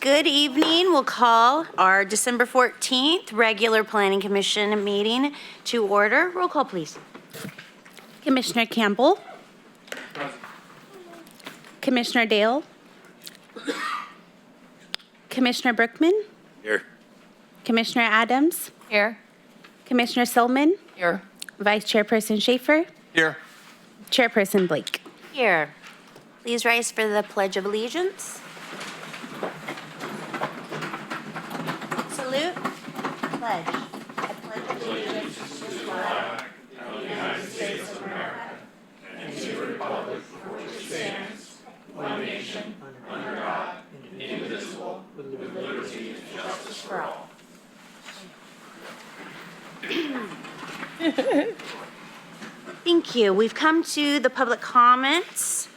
Good evening. We'll call our December 14th regular Planning Commission meeting to order. Roll call, please. Commissioner Campbell. Commissioner Dale. Commissioner Brookman. Here. Commissioner Adams. Here. Commissioner Silman. Here. Vice Chairperson Schaefer. Here. Chairperson Blake. Here. Please rise for the Pledge of Allegiance. Salute. Pledge. I pledge allegiance to the flag of the United States of America and to the republic for which it stands, one nation, under God, indivisible, with liberty and justice for all. Thank you. We've come to the public comments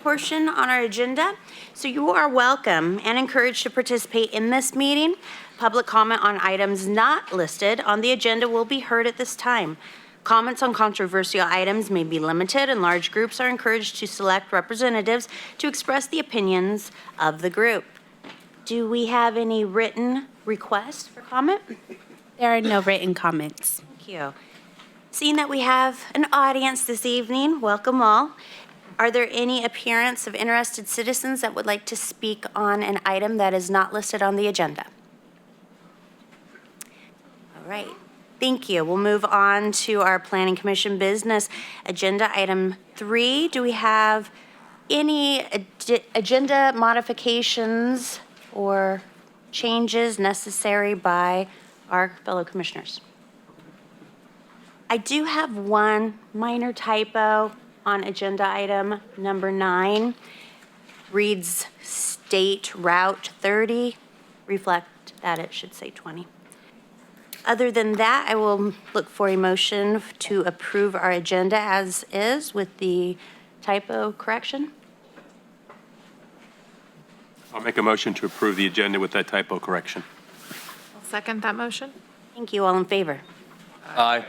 portion on our agenda. So you are welcome and encouraged to participate in this meeting. Public comment on items not listed on the agenda will be heard at this time. Comments on controversial items may be limited, and large groups are encouraged to select representatives to express the opinions of the group. Do we have any written requests for comment? There are no written comments. Thank you. Seeing that we have an audience this evening, welcome all. Are there any appearance of interested citizens that would like to speak on an item that is not listed on the agenda? All right, thank you. We'll move on to our Planning Commission business. Agenda item 3, do we have any agenda modifications or changes necessary by our fellow commissioners? I do have one minor typo on agenda item number 9. Reads State Route 30. Reflect that it should say 20. Other than that, I will look for a motion to approve our agenda as is with the typo correction. I'll make a motion to approve the agenda with that typo correction. I'll second that motion. Thank you. All in favor? Aye.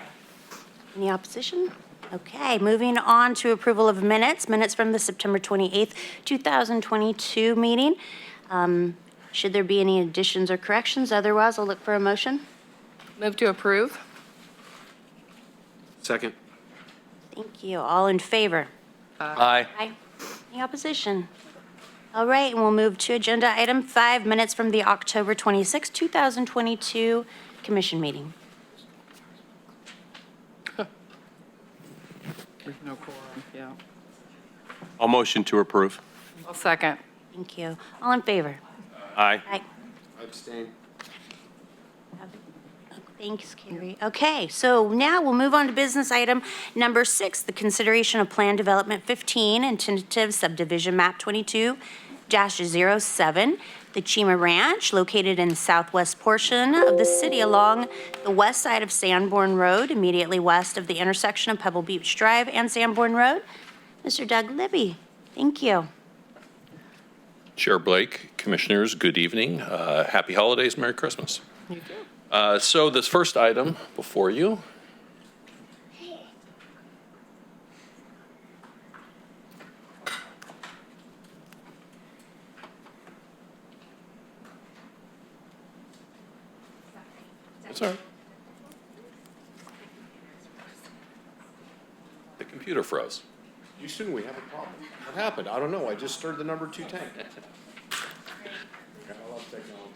Any opposition? Okay, moving on to approval of minutes. Minutes from the September 28th, 2022 meeting. Should there be any additions or corrections? Otherwise, I'll look for a motion. Move to approve. Second. Thank you. All in favor? Aye. Aye. Any opposition? All right, and we'll move to agenda item 5, minutes from the October 26, 2022 commission meeting. There's no quorum, yeah. I'll motion to approve. I'll second. Thank you. All in favor? Aye. Aye. Abstain. Thanks, Carrie. Okay, so now we'll move on to business item number 6, the consideration of Plan Development 15 and tentative subdivision map 22-07, the Chima Ranch, located in the southwest portion of the city along the west side of Sanborn Road, immediately west of the intersection of Pebble Beach Drive and Sanborn Road. Mr. Doug Libby, thank you. Chair Blake, Commissioners, good evening. Happy holidays, Merry Christmas. You too. So this first item before you Sorry. The computer froze. Houston, we have a problem. What happened? I don't know. I just stirred the number 2 tank. I love technology.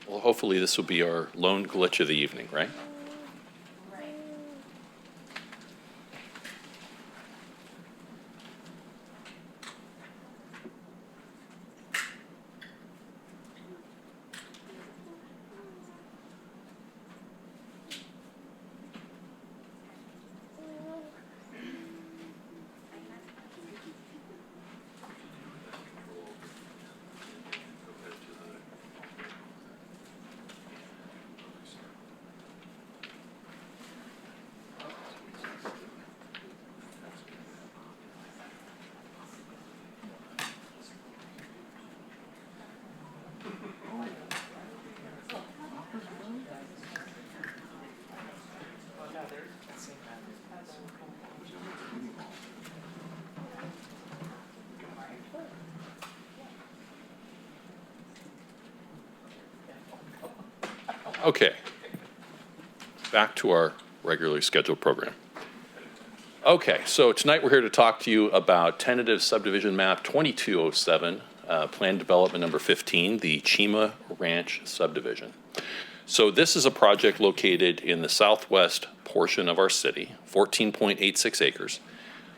Well, hopefully this will be our lone glitch of the evening, right? Okay. Back to our regularly scheduled program. Okay, so tonight we're here to talk to you about tentative subdivision map 2207, plan development number 15, the Chima Ranch subdivision. So this is a project located in the southwest portion of our city, 14.86 acres,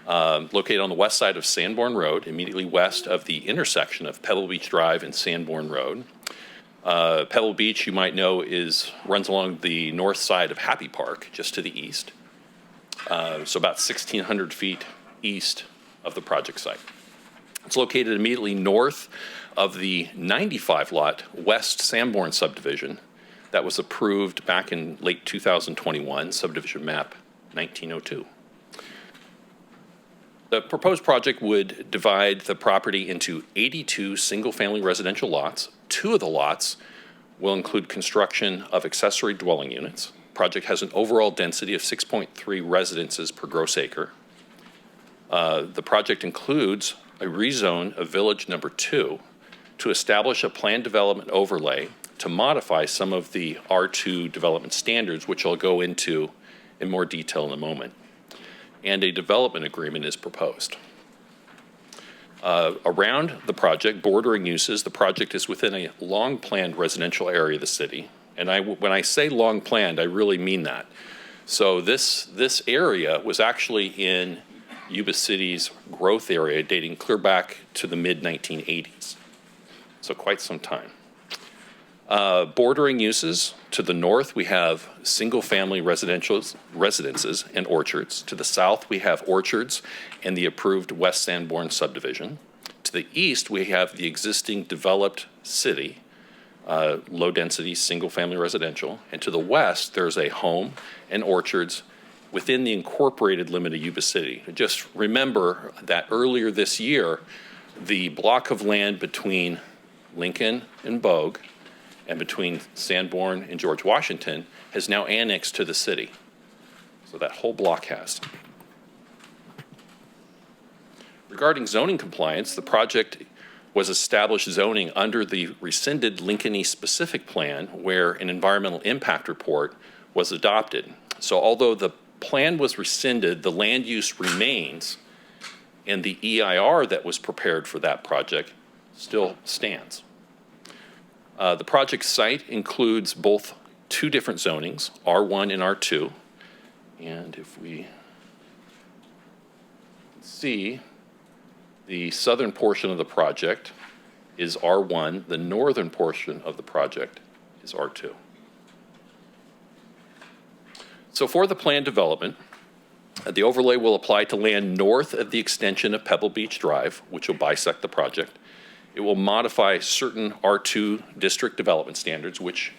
located on the west side of Sanborn Road, immediately west of the intersection of Pebble Beach Drive and Sanborn Road. Pebble Beach, you might know, runs along the north side of Happy Park, just to the east. So about 1,600 feet east of the project site. It's located immediately north of the 95-lot West Sanborn subdivision that was approved back in late 2021, subdivision map 1902. The proposed project would divide the property into 82 single-family residential lots. 2 of the lots will include construction of accessory dwelling units. Project has an overall density of 6.3 residences per gross acre. The project includes a rezone of Village Number 2 to establish a planned development overlay to modify some of the R2 development standards, which I'll go into in more detail in a moment. And a development agreement is proposed. Around the project, bordering uses, the project is within a long-planned residential area of the city. And when I say long-planned, I really mean that. So this area was actually in Yuba City's growth area dating clear back to the mid-1980s. So quite some time. Bordering uses, to the north we have single-family residences and orchards. To the south we have orchards and the approved West Sanborn subdivision. To the east we have the existing developed city, low-density single-family residential. And to the west there's a home and orchards within the incorporated limit of Yuba City. Just remember that earlier this year, the block of land between Lincoln and Bogue and between Sanborn and George Washington has now annexed to the city. So that whole block has. Regarding zoning compliance, the project was established zoning under the rescinded Lincoln East specific plan where an environmental impact report was adopted. So although the plan was rescinded, the land use remains, and the EIR that was prepared for that project still stands. The project site includes both 2 different zonings, R1 and R2. And if we see, the southern portion of the project is R1, the northern portion of the project is R2. So for the planned development, the overlay will apply to land north of the extension of Pebble Beach Drive, which will bisect the project. It will modify certain R2 district development standards, which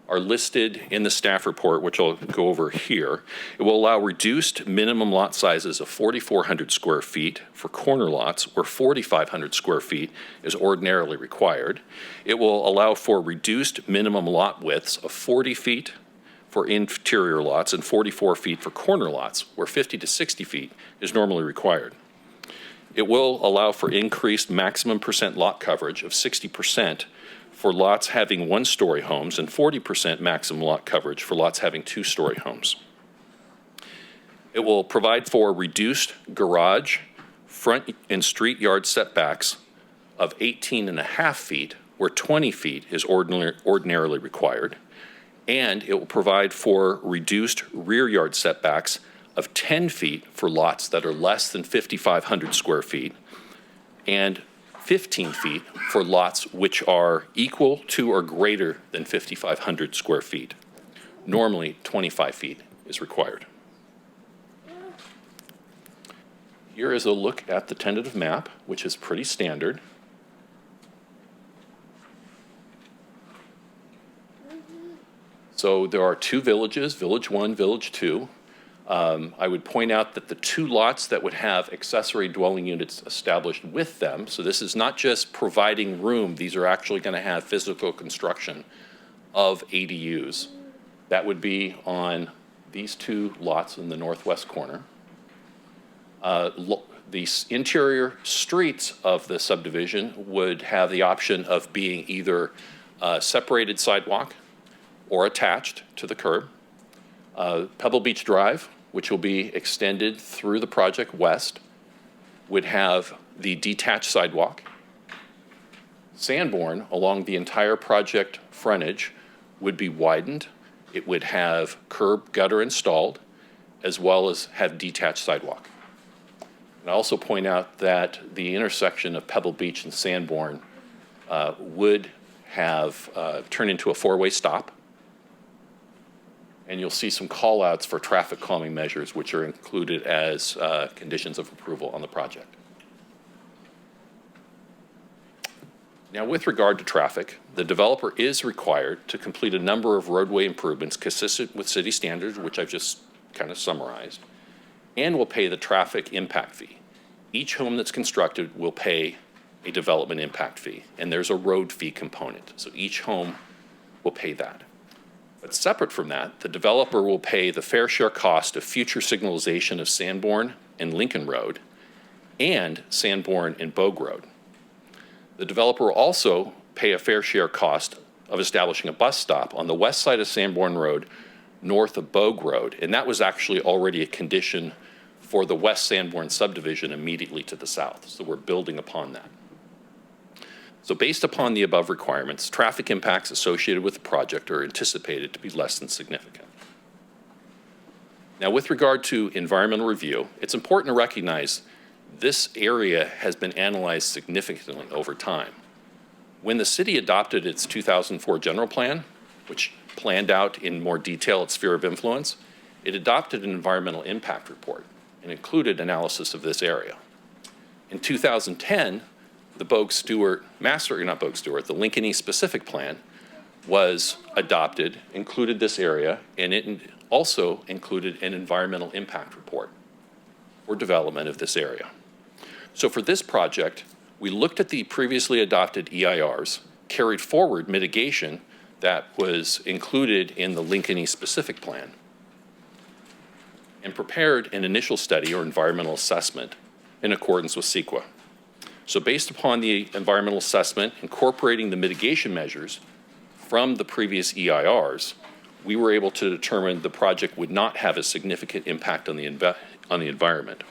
are listed in the staff report, which I'll go over here. It will allow reduced minimum lot sizes of 4,400 square feet for corner lots where 4,500 square feet is ordinarily required. It will allow for reduced minimum lot widths of 40 feet for interior lots and 44 feet for corner lots where 50 to 60 feet is normally required. It will allow for increased maximum percent lot coverage of 60% for lots having 1-story homes and 40% maximum lot coverage for lots having 2-story homes. It will provide for reduced garage, front and street yard setbacks of 18.5 feet where 20 feet is ordinarily required. And it will provide for reduced rear yard setbacks of 10 feet for lots that are less than 5,500 square feet and 15 feet for lots which are equal to or greater than 5,500 square feet. Normally, 25 feet is required. Here is a look at the tentative map, which is pretty standard. So there are 2 villages, Village 1, Village 2. I would point out that the 2 lots that would have accessory dwelling units established with them, so this is not just providing room, these are actually going to have physical construction of ADUs. That would be on these 2 lots in the northwest corner. The interior streets of the subdivision would have the option of being either a separated sidewalk or attached to the curb. Pebble Beach Drive, which will be extended through the project west, would have the detached sidewalk. Sanborn, along the entire project frontage, would be widened. It would have curb gutter installed, as well as have detached sidewalk. And I also point out that the intersection of Pebble Beach and Sanborn would have turned into a four-way stop. And you'll see some call-outs for traffic calming measures, which are included as conditions of approval on the project. Now, with regard to traffic, the developer is required to complete a number of roadway improvements consistent with city standards, which I've just kind of summarized, and will pay the traffic impact fee. Each home that's constructed will pay a development impact fee, and there's a road fee component. So each home will pay that. But separate from that, the developer will pay the fair share cost of future signalization of Sanborn and Lincoln Road and Sanborn and Bogue Road. The developer will also pay a fair share cost of establishing a bus stop on the west side of Sanborn Road, north of Bogue Road, and that was actually already a condition for the West Sanborn subdivision immediately to the south, so we're building upon that. So based upon the above requirements, traffic impacts associated with the project are anticipated to be less than significant. Now, with regard to environmental review, it's important to recognize this area has been analyzed significantly over time. When the city adopted its 2004 general plan, which planned out in more detail its sphere of influence, it adopted an environmental impact report and included analysis of this area. In 2010, the the Lincoln East Specific Plan was adopted, included this area, and it also included an environmental impact report for development of this area. So for this project, we looked at the previously adopted EIRs, carried forward mitigation that was included in the Lincoln East Specific Plan, and prepared an initial study or environmental assessment in accordance with CEQA. So based upon the environmental assessment, incorporating the mitigation measures from the previous EIRs, we were able to determine the project would not have a significant impact on the environment.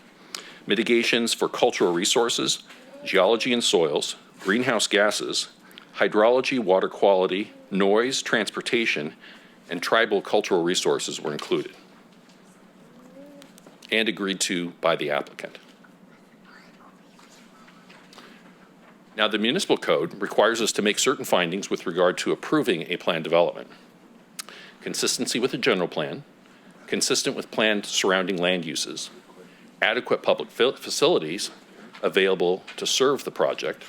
Mitigations for cultural resources, geology and soils, greenhouse gases, hydrology, water quality, noise, transportation, and tribal cultural resources were included and agreed to by the applicant. Now, the municipal code requires us to make certain findings with regard to approving a planned development. Consistency with the general plan, consistent with planned surrounding land uses, adequate public facilities available to serve the project,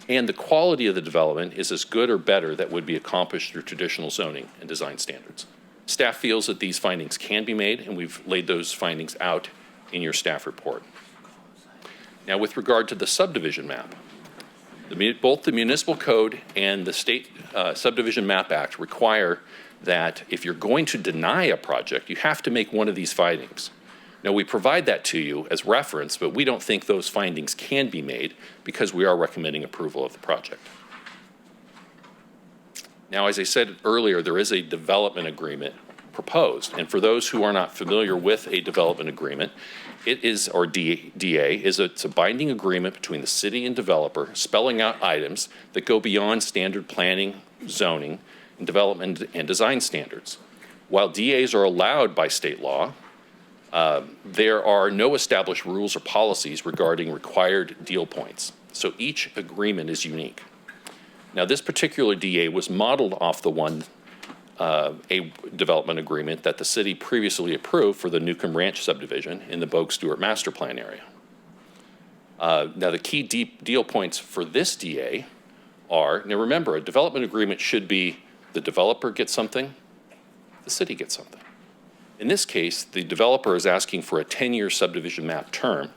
and the quality of the development is as good or better that would be accomplished through traditional zoning and design standards. Staff feels that these findings can be made, and we've laid those findings out in your staff report. Now, with regard to the subdivision map, both the municipal code and the state subdivision map act require that if you're going to deny a project, you have to make one of these findings. Now, we provide that to you as reference, but we don't think those findings can be made because we are recommending approval of the project. Now, as I said earlier, there is a development agreement proposed. And for those who are not familiar with a development agreement, it is, or DA, it's a binding agreement between the city and developer spelling out items that go beyond standard planning, zoning, and development and design standards. While DAs are allowed by state law, there are no established rules or policies regarding required deal points. So each agreement is unique. Now, this particular DA was modeled off the one, a development agreement that the city previously approved for the Newcomb Ranch subdivision in the Bogue Stewart Master Plan area. Now, the key deal points for this DA are, now remember, a development agreement should be the developer gets something, the city gets something. In this case, the developer is asking for a 10-year subdivision map term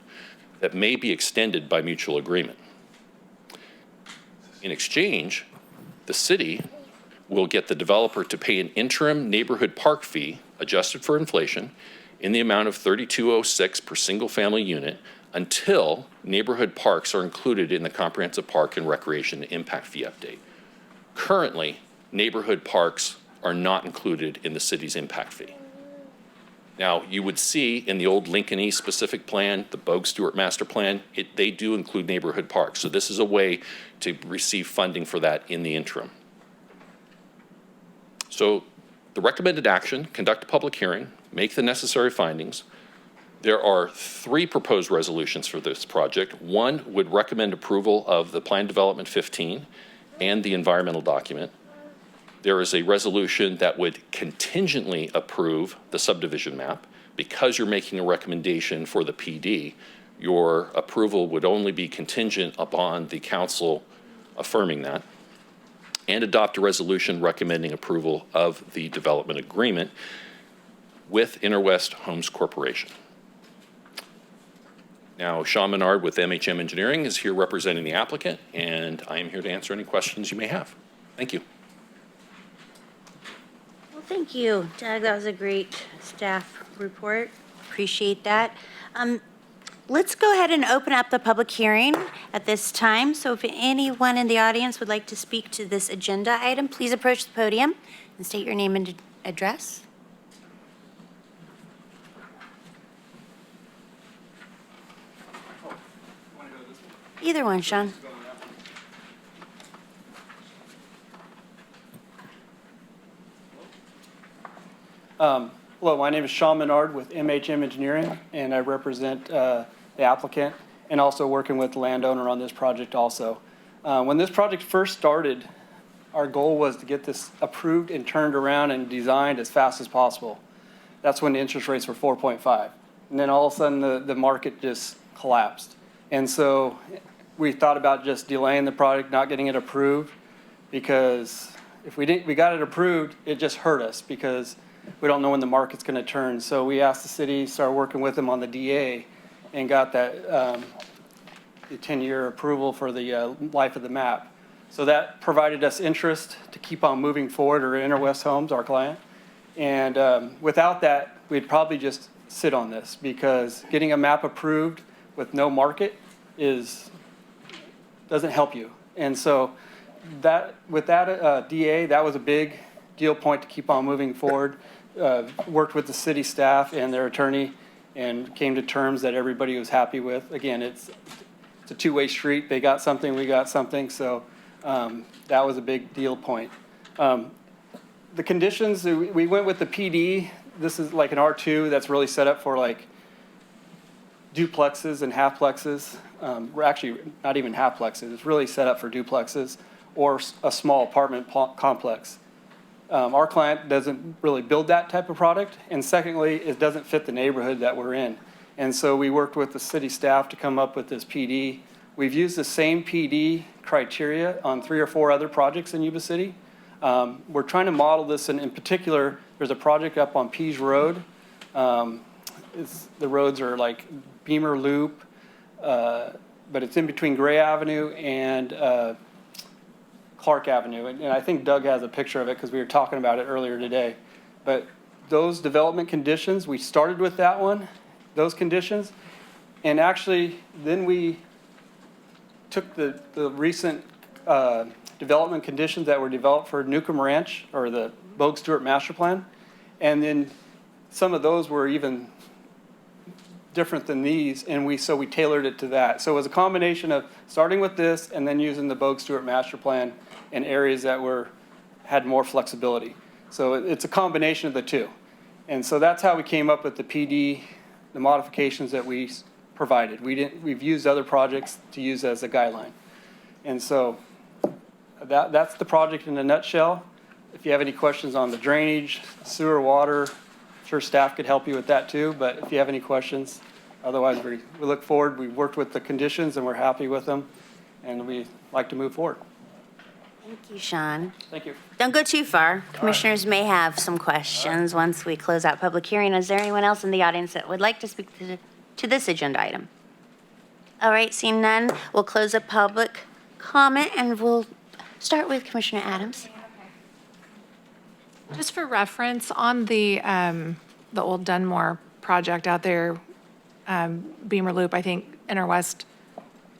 that may be extended by mutual agreement. In exchange, the city will get the developer to pay an interim neighborhood park fee adjusted for inflation in the amount of $32.06 per single-family unit until neighborhood parks are included in the comprehensive park and recreation impact fee update. Currently, neighborhood parks are not included in the city's impact fee. Now, you would see in the old Lincoln East specific plan, the Bogue Stewart master plan, they do include neighborhood parks. So this is a way to receive funding for that in the interim. So the recommended action: conduct a public hearing, make the necessary findings. There are 3 proposed resolutions for this project. One would recommend approval of the Plan Development 15 and the environmental document. There is a resolution that would contingently approve the subdivision map. Because you're making a recommendation for the PD, your approval would only be contingent upon the council affirming that. And adopt a resolution recommending approval of the development agreement with Interwest Homes Corporation. Now, Sean Menard with MHM Engineering is here representing the applicant, and I am here to answer any questions you may have. Thank you. Well, thank you, Doug. That was a great staff report. Appreciate that. Let's go ahead and open up the public hearing at this time. So if anyone in the audience would like to speak to this agenda item, please approach the podium and state your name and address. Either one, Sean. Hello, my name is Sean Menard with MHM Engineering, and I represent the applicant and also working with the landowner on this project also. When this project first started, our goal was to get this approved and turned around and designed as fast as possible. That's when the interest rates were 4.5. And then all of a sudden the market just collapsed. And so we thought about just delaying the project, not getting it approved, because if we got it approved, it just hurt us because we don't know when the market's going to turn. So we asked the city, started working with them on the DA, and got that the 10-year approval for the life of the map. So that provided us interest to keep on moving forward, or Interwest Homes, our client. And without that, we'd probably just sit on this, because getting a map approved with no market doesn't help you. And so with that DA, that was a big deal point to keep on moving forward. Worked with the city staff and their attorney and came to terms that everybody was happy with. Again, it's a two-way street. They got something, we got something. So that was a big deal point. The conditions, we went with the PD. This is like an R2 that's really set up for like duplexes and halfplexes. We're actually not even halfplexes. It's really set up for duplexes or a small apartment complex. Our client doesn't really build that type of product. And secondly, it doesn't fit the neighborhood that we're in. And so we worked with the city staff to come up with this PD. We've used the same PD criteria on 3 or 4 other projects in Yuba City. We're trying to model this, and in particular, there's a project up on Pease Road. The roads are like Beamer Loop, but it's in between Gray Avenue and Clark Avenue. And I think Doug has a picture of it because we were talking about it earlier today. But those development conditions, we started with that one, those conditions. And actually, then we took the recent development conditions that were developed for Newcomb Ranch, or the Bogue Stewart Master Plan. And then some of those were even different than these, and so we tailored it to that. So it was a combination of starting with this and then using the Bogue Stewart Master Plan in areas that had more flexibility. So it's a combination of the two. And so that's how we came up with the PD, the modifications that we provided. We've used other projects to use as a guideline. And so that's the project in a nutshell. If you have any questions on the drainage, sewer, water, I'm sure staff could help you with that too. But if you have any questions, otherwise we look forward. We've worked with the conditions and we're happy with them, and we like to move forward. Thank you, Sean. Thank you. Don't go too far. Commissioners may have some questions once we close out public hearing. Is there anyone else in the audience that would like to speak to this agenda item? All right, seeing none, we'll close the public comment, and we'll start with Commissioner Adams. Just for reference, on the old Dunmore project out there, Beamer Loop, I think Interwest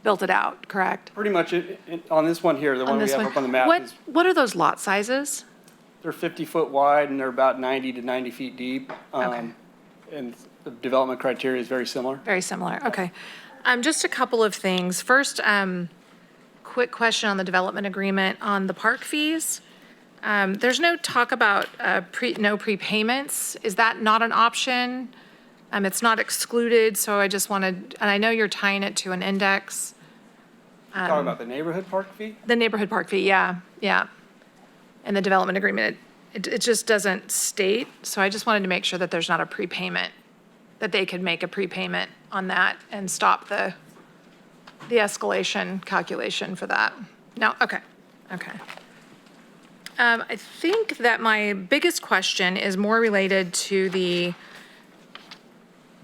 built it out, correct? Pretty much on this one here, the one we have up on the map. What are those lot sizes? They're 50-foot wide and they're about 90 to 90 feet deep. Okay. And the development criteria is very similar. Very similar, okay. Just a couple of things. First, quick question on the development agreement on the park fees. There's no talk about no prepayments. Is that not an option? It's not excluded, so I just wanted, and I know you're tying it to an index. Talking about the neighborhood park fee? The neighborhood park fee, yeah, yeah. And the development agreement, it just doesn't state, so I just wanted to make sure that there's not a prepayment, that they could make a prepayment on that and stop the escalation calculation for that. No, okay, okay. I think that my biggest question is more related to the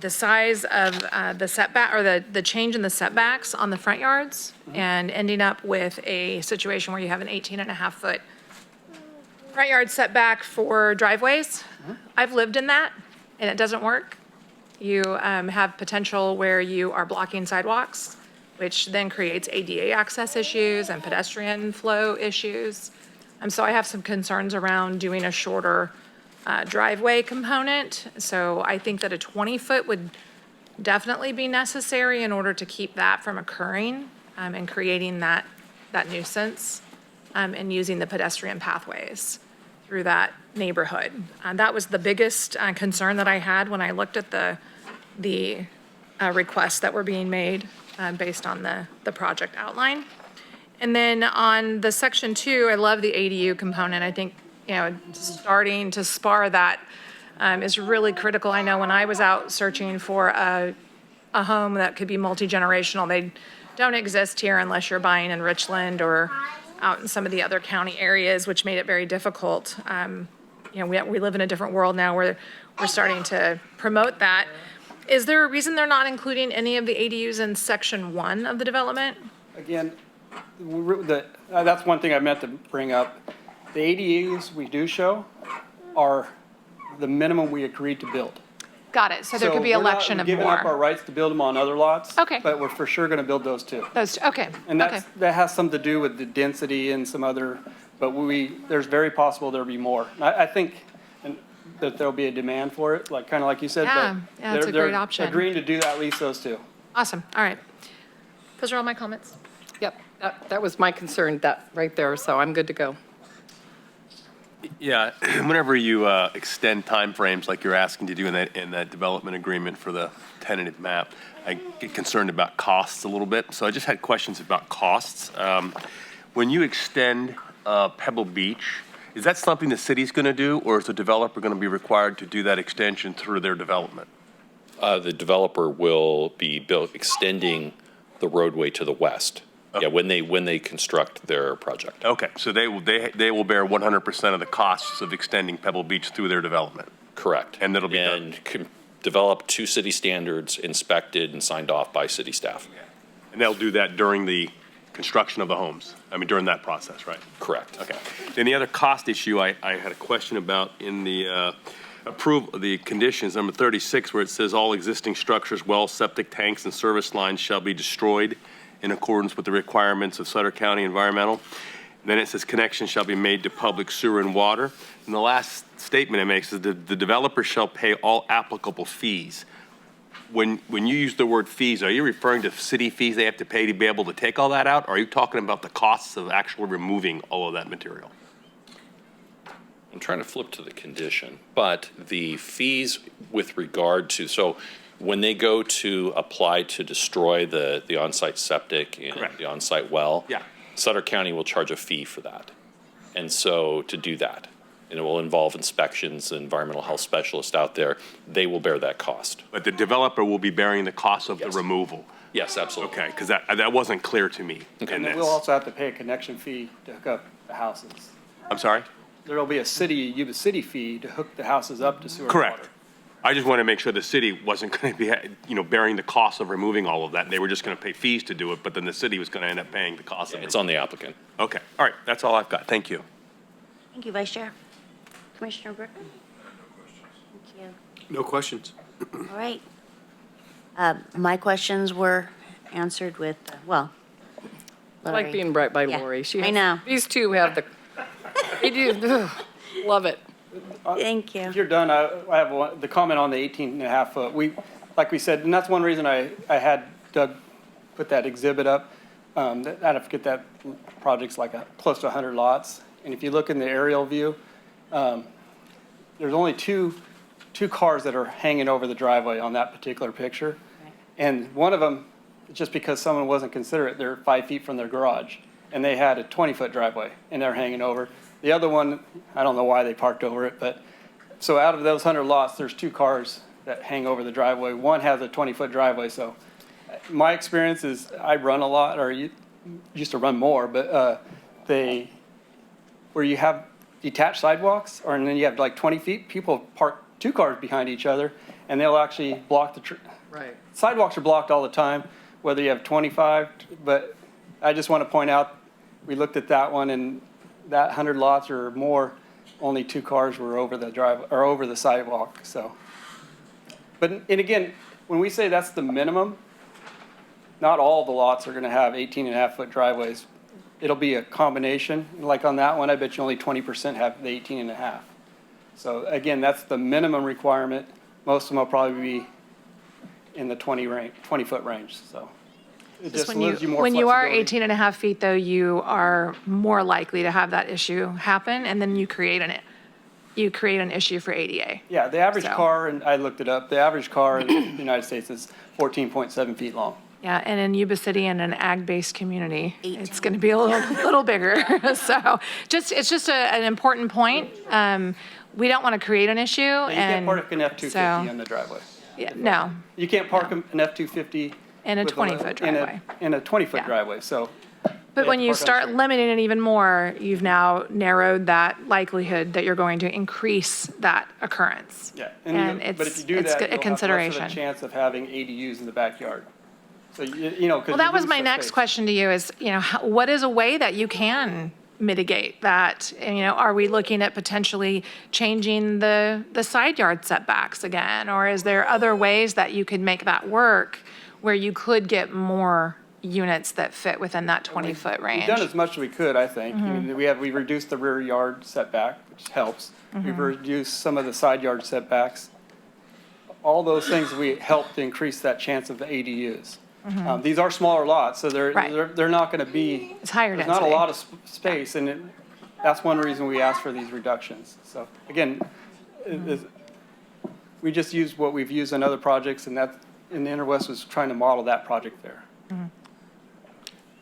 size of the setback, or the change in the setbacks on the front yards, and ending up with a situation where you have an 18.5-foot front yard setback for driveways. I've lived in that, and it doesn't work. You have potential where you are blocking sidewalks, which then creates ADA access issues and pedestrian flow issues. So I have some concerns around doing a shorter driveway component. So I think that a 20-foot would definitely be necessary in order to keep that from occurring and creating that nuisance and using the pedestrian pathways through that neighborhood. That was the biggest concern that I had when I looked at the requests that were being made based on the project outline. And then on the section 2, I love the ADU component. I think, starting to spar that is really critical. I know when I was out searching for a home that could be multi-generational, they don't exist here unless you're buying in Richland or out in some of the other county areas, which made it very difficult. We live in a different world now where we're starting to promote that. Is there a reason they're not including any of the ADUs in section 1 of the development? Again, that's one thing I meant to bring up. The ADUs we do show are the minimum we agreed to build. Got it, so there could be election of We're not giving up our more. rights to build them on other lots. Okay. But we're for sure going to build those too. Okay, And okay. that has something to do with the density and some other, but there's very possible there'll be more. I think that there'll be a demand for it, kind of like you said. Yeah, but yeah, it's a great option. They're agreeing to do at least those two. Awesome, all right. Those are all my comments. Yep, that was my concern, that right there, so I'm good to go. Yeah, whenever you extend timeframes like you're asking to do in that development agreement for the tentative map, I get concerned about costs a little bit. So I just had questions about costs. When you extend Pebble Beach, is that something the city's going to do, or is the developer going to be required to do that extension through their development? The developer will be extending the roadway to the west. Okay. Yeah, when they construct their project. Okay, so they will bear 100% of the costs of extending Pebble Beach through their development. Correct. And that'll be done. And develop to city standards, inspected and signed off by city staff. And they'll do that during the construction of the homes. During that process, right? Correct. Okay. Then the other cost issue I had a question about in the the conditions, number 36, where it says all existing structures, wells, septic tanks, and service lines shall be destroyed in accordance with the requirements of Sutter County Environmental. Then it says connections shall be made to public sewer and water. And the last statement it makes is the developer shall pay all applicable fees. When you use the word fees, are you referring to city fees they have to pay to be able to take all that out? Or are you talking about the costs of actually removing all of that material? I'm trying to flip to the condition, but the fees with regard to, so when they go to apply to destroy the on-site septic and Correct. the on-site well, Yeah. Sutter County will charge a fee for that. And so to do that, and it will involve inspections, environmental health specialists out there, they will bear that cost. But the developer will be bearing the cost of Yes. the removal. Yes, absolutely. Okay, because that wasn't clear to me. in And then this. we'll also have to pay a connection fee to hook up the houses. I'm sorry? There'll be a Yuba City fee to hook the houses up to sewer and Correct. water. I just want to make sure the city wasn't going to be, bearing the cost of removing all of that. They were just going to pay fees to do it, but then the city was going to end up paying the cost of it. It's on the applicant. Okay, all right, that's all I've got. Thank you. Thank you, Vice Chair. Commissioner Griffin? Thank you. No questions. All right. My questions were answered with, I like being right by Yeah, Lori. I know. These two have they do, ugh. Love it. Thank you. If you're done, I have the comment on the 18 and a half foot. Like we said, and that's one reason I had Doug put that exhibit up. I forget that project's like close to 100 lots. And if you look in the aerial view, there's only two cars that are hanging over the driveway on that particular picture. And one of them, just because someone wasn't considerate, they're 5 feet from their garage. And they had a 20-foot driveway, and they're hanging over. The other one, I don't know why they parked over it, but, so out of those 100 lots, there's 2 cars that hang over the driveway. One has a 20-foot driveway, so my experience is I run a lot, or used to run more, but where you have detached sidewalks, and then you have like 20 feet, people park 2 cars behind each other, and they'll actually block the Right. sidewalks are blocked all the time, whether you have 25, but I just want to point out, we looked at that one, and that 100 lots or more, only 2 cars were over the or over the sidewalk, so. But, and again, when we say that's the minimum, not all the lots are going to have 18-and-a-half-foot driveways. It'll be a combination. Like on that one, I bet you only 20% have the 18 and a half. So again, that's the minimum requirement. Most of them will probably be in the 20-foot range, so. It just gives you more When you are flexibility. 18 and a half feet, though, you are more likely to have that issue happen, and then you create an issue for ADA. Yeah, the average So- car, and I looked it up, the average car in the United States is 14.7 feet long. Yeah, and in Yuba City, in an ag-based community, it's going to be a little bigger. So it's just an important point. We don't want to create an issue, You can't and park an F-250 so, in the driveway. yeah, no, You can't park an F-250. In a with 20-foot driveway. In a 20-foot Yeah. driveway, so. but they when have to you park on the start street. limiting it even more, you've now narrowed that likelihood that you're going to increase that occurrence. Yeah, And but if it's you do a that, you'll have less of consideration. a chance of having ADUs in the backyard. So, you know, because. Well, that was my next question to you is, what is a way that you can mitigate that? And, are we looking at potentially changing the side yard setbacks again? Or is there other ways that you could make that work where you could get more units that fit within that 20-foot range? We've done as much as we could, I think. I mean, we reduced the rear yard setback, which helps. We've reduced some of the side yard setbacks. All those things we helped to increase that chance of ADUs. These are smaller lots, so Right. they're not going to be. It's higher There's not a density. lot of space, and that's one reason we asked for these reductions. So again, we just used what we've used in other projects, and and Interwest was trying to model that project there.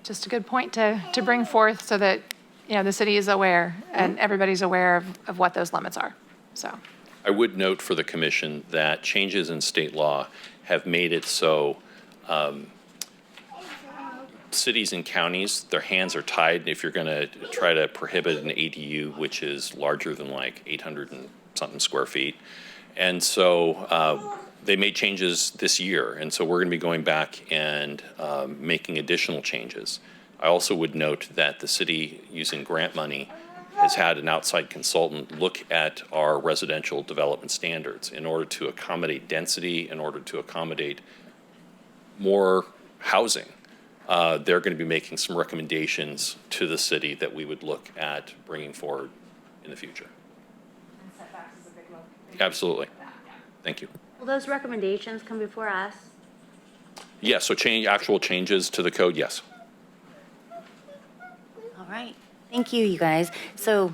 Just a good point to bring forth so that, the city is aware and everybody's aware of what those limits are, so. I would note for the commission that changes in state law have made it so cities and counties, their hands are tied if you're going to try to prohibit an ADU, which is larger than like 800 and something square feet. And so they made changes this year, and so we're going to be going back and making additional changes. I also would note that the city, using grant money, has had an outside consultant look at our residential development standards in order to accommodate density, in order to accommodate more housing. They're going to be making some recommendations to the city that we would look at bringing forward in the future. Absolutely. Thank you. Will those recommendations come before us? Yes, so actual changes to the code, yes. All right. Thank you, you guys. So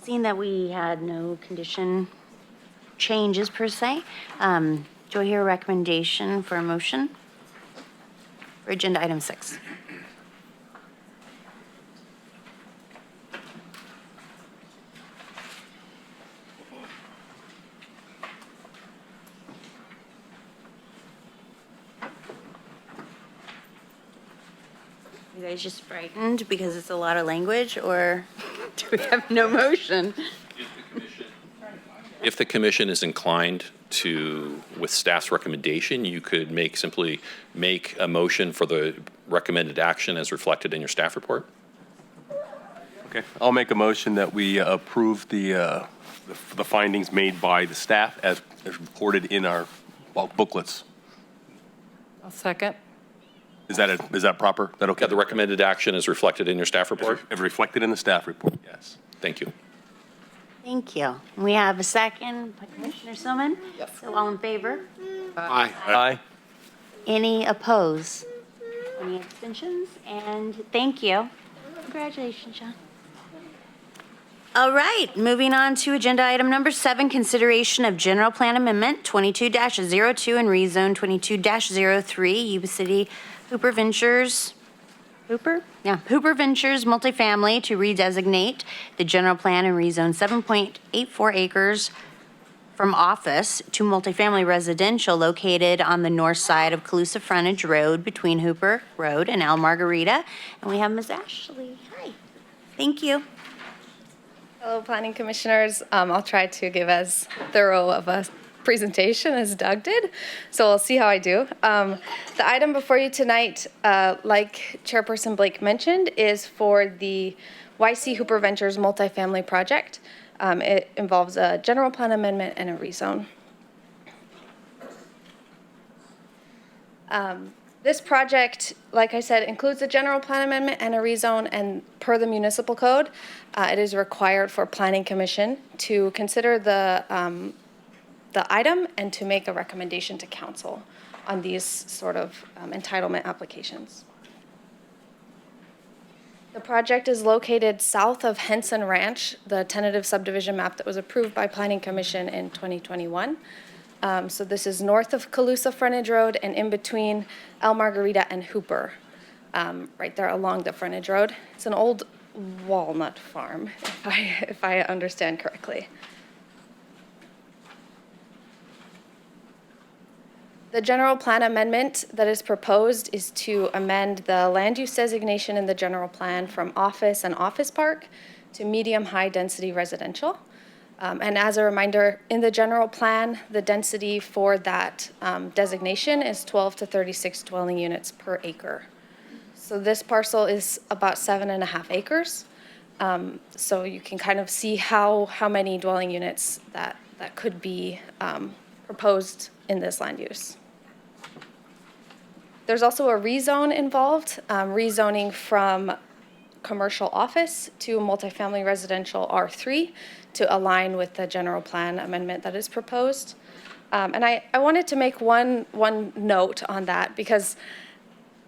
seeing that we had no condition changes per se, do I hear a recommendation for a motion for agenda item 6? You guys just frightened because it's a lot of language, or do we have no motion? If the commission is inclined to, with staff's recommendation, you could simply make a motion for the recommended action as reflected in your staff report. Okay, I'll make a motion that we approve the findings made by the staff as reported in our booklets. I'll second. Is that proper? Is that okay? Yeah, the recommended action is reflected in your staff report? As reflected in the staff report, yes. Thank you. Thank you. We have a second by Commissioner Silman. Yes. So all in favor? Aye. Aye. Any opposed? Any abstentions? And thank you. Congratulations, John. All right, moving on to agenda item number 7, consideration of general plan amendment 22-02 and rezone 22-03, Yuba City Hooper Ventures. Hooper? Yeah, Hooper Ventures multifamily to redesignate the general plan and rezone 7.84 acres from office to multifamily residential located on the north side of Calusa Frontage Road between Hooper Road and El Margarita. And we have Ms. Ashley. Hi. Thank you. Hello, Planning Commissioners. I'll try to give as thorough of a presentation as Doug did, so we'll see how I do. The item before you tonight, like Chairperson Blake mentioned, is for the YC Hooper Ventures multifamily project. It involves a general plan amendment and a rezone. This project, like I said, includes a general plan amendment and a rezone, and per the municipal code, it is required for Planning Commission to consider the item and to make a recommendation to council on these sort of entitlement applications. The project is located south of Henson Ranch, the tentative subdivision map that was approved by Planning Commission in 2021. So this is north of Calusa Frontage Road and in between El Margarita and Hooper, right there along the frontage road. It's an old walnut farm, if I understand correctly. The general plan amendment that is proposed is to amend the land use designation in the general plan from office and office park to medium-high density residential. And as a reminder, in the general plan, the density for that designation is 12 to 36 dwelling units per acre. So this parcel is about 7.5 acres. So you can kind of see how many dwelling units that could be proposed in this land use. There's also a rezone involved, rezoning from commercial office to multifamily residential R3 to align with the general plan amendment that is proposed. And I wanted to make one note on that because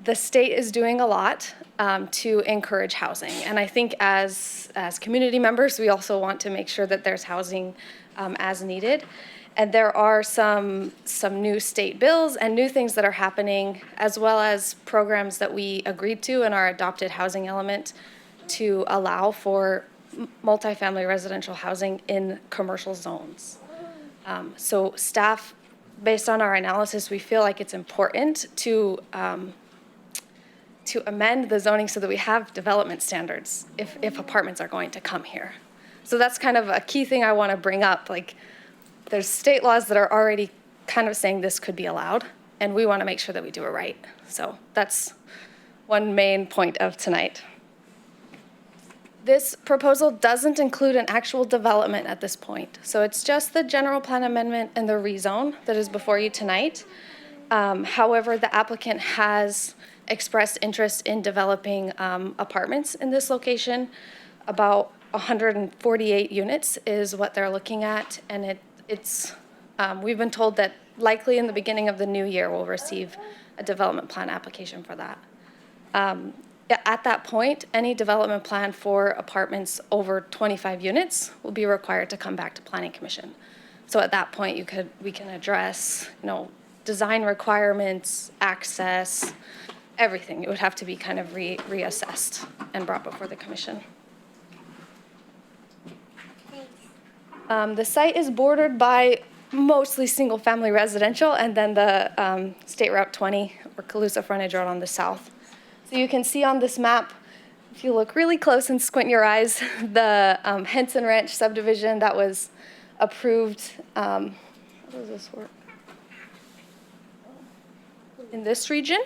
the state is doing a lot to encourage housing. And I think as community members, we also want to make sure that there's housing as needed. And there are some new state bills and new things that are happening, as well as programs that we agreed to in our adopted housing element to allow for multifamily residential housing in commercial zones. So staff, based on our analysis, we feel like it's important to amend the zoning so that we have development standards if apartments are going to come here. So that's kind of a key thing I want to bring up. Like, there's state laws that are already kind of saying this could be allowed, and we want to make sure that we do it right. So that's one main point of tonight. This proposal doesn't include an actual development at this point. So it's just the general plan amendment and the rezone that is before you tonight. However, the applicant has expressed interest in developing apartments in this location. About 148 units is what they're looking at, and we've been told that likely in the beginning of the new year we'll receive a development plan application for that. At that point, any development plan for apartments over 25 units will be required to come back to Planning Commission. So at that point, we can address, design requirements, access, everything. It would have to be kind of reassessed and brought before the commission. The site is bordered by mostly single-family residential, and then the State Route 20 or Calusa Frontage Road on the south. So you can see on this map, if you look really close and squint your eyes, the Henson Ranch subdivision that was approved. How does this work? In this region.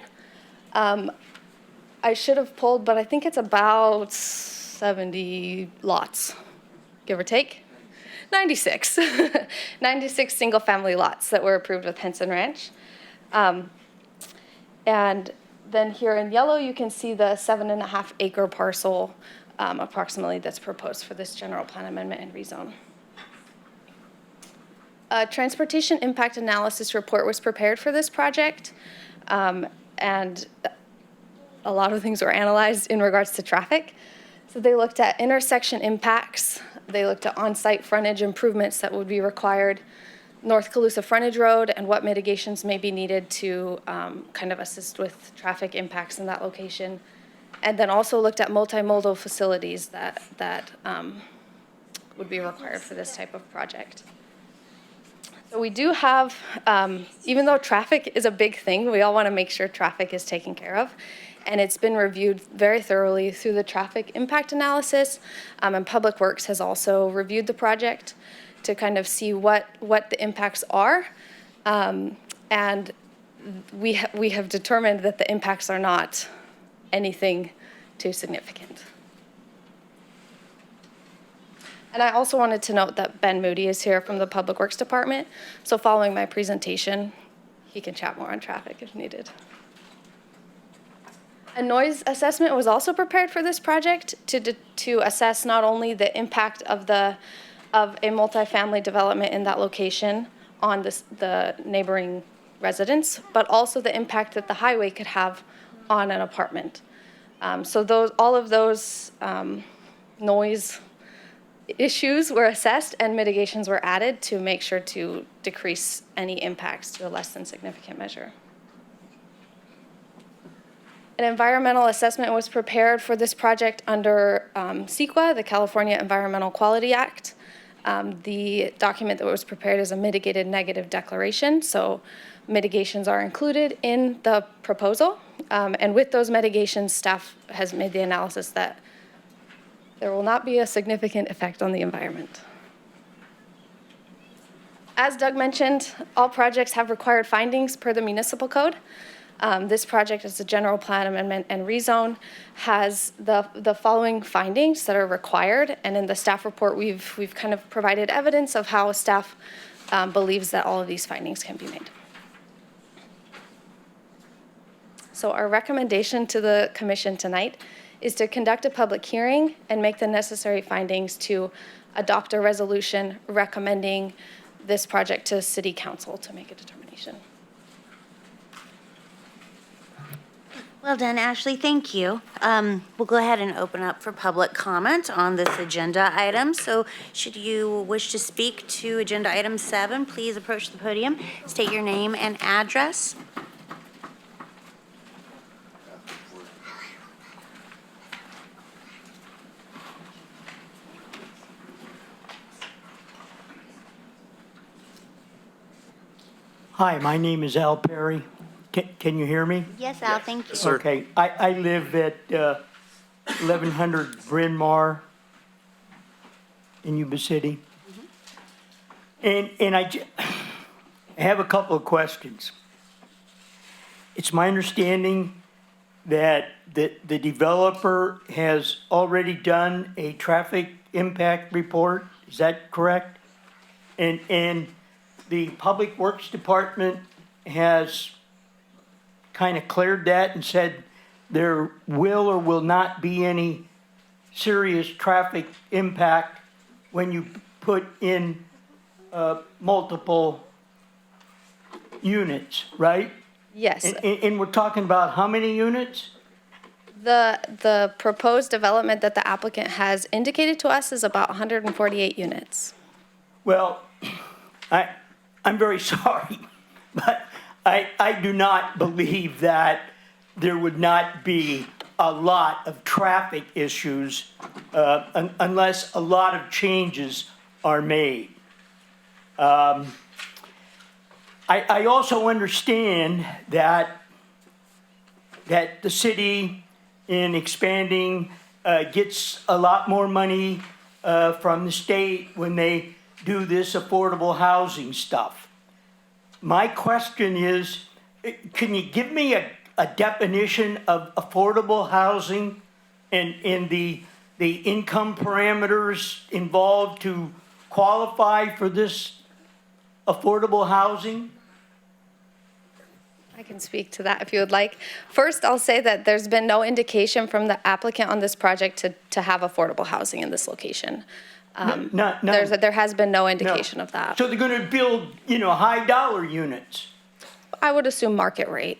I should have pulled, but I think it's about 70 lots, give or take. 96. 96 single-family lots that were approved with Henson Ranch. And then here in yellow, you can see the 7.5 acre parcel approximately that's proposed for this general plan amendment and rezone. a transportation impact analysis report was prepared for this project, and a lot of things were analyzed in regards to traffic. So they looked at intersection impacts, they looked at on-site frontage improvements that would be required, North Calusa frontage road, and what mitigations may be needed to kind of assist with traffic impacts in that location. And then also looked at multimodal facilities that would be required for this type of project. So we do have, even though traffic is a big thing, we all want to make sure traffic is taken care of. And it's been reviewed very thoroughly through the traffic impact analysis. And Public Works has also reviewed the project to kind of see what the impacts are. And we have determined that the impacts are not anything too significant. And I also wanted to note that Ben Moody is here from the Public Works Department. So following my presentation, he can chat more on traffic if needed. A noise assessment was also prepared for this project to assess not only the impact of a multifamily development in that location on the neighboring residents, but also the impact that the highway could have on an apartment. So all of those noise issues were assessed and mitigations were added to make sure to decrease any impacts to a less than significant measure. An environmental assessment was prepared for this project under CEQA, the California Environmental Quality Act. The document that was prepared is a mitigated negative declaration, so mitigations are included in the proposal. And with those mitigations, staff has made the analysis that there will not be a significant effect on the environment. As Doug mentioned, all projects have required findings per the municipal code. This project is a general plan amendment and rezone, has the following findings that are required, and in the staff report we've kind of provided evidence of how staff believes that all of these findings can be made. So our recommendation to the commission tonight is to conduct a public hearing and make the necessary findings to adopt a resolution recommending this project to City Council to make a determination. Well done, Ashley. Thank you. We'll go ahead and open up for public comment on this agenda item. So should you wish to speak to agenda item 7, please approach the podium, state your name and address. Hi, my name is Al Perry. Can you hear me? Yes, Al, thank you. Sir. Okay, I live at 1100 Bryn Mawr in Yuba City. And I have a couple of questions. It's my understanding that the developer has already done a traffic impact report. Is that correct? And the Public Works Department has kind of cleared that and said there will or will not be any serious traffic impact when you put in multiple units, right? Yes. And we're talking about how many units? The proposed development that the applicant has indicated to us is about 148 units. Well, I'm very sorry, but I do not believe that there would not be a lot of traffic issues unless a lot of changes are made. I also understand that the city in expanding gets a lot more money from the state when they do this affordable housing stuff. My question is, can you give me a definition of affordable housing and the income parameters involved to qualify for this affordable housing? I can speak to that if you would like. First, I'll say that there's been no indication from the applicant on this project to have affordable housing in this location. There has been no indication of that. So they're gonna build, high dollar units? I would assume market rate.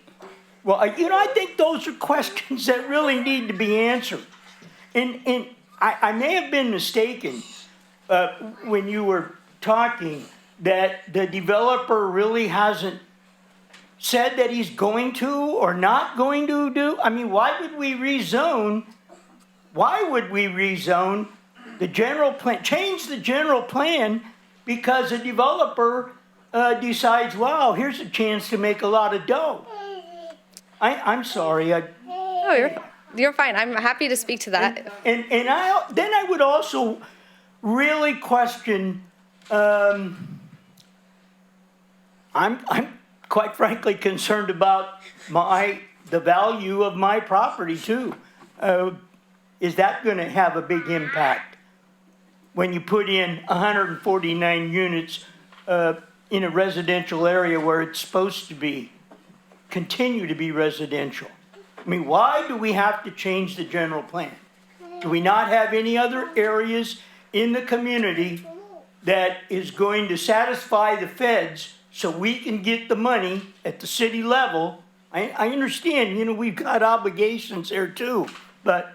Well, I think those are questions that really need to be answered. And I may have been mistaken, when you were talking, that the developer really hasn't said that he's going to or not going to do. I mean, why would we rezone? Why would we rezone the general plan, change the general plan because a developer decides, wow, here's a chance to make a lot of dough? I'm sorry. No, you're fine. I'm happy to speak to that. And I would also really question, I'm quite frankly concerned about the value of my property too. Is that gonna have a big impact when you put in 149 units in a residential area where it's supposed to continue to be residential? I mean, why do we have to change the general plan? Do we not have any other areas in the community that is going to satisfy the feds so we can get the money at the city level? I understand, we've got obligations there too, but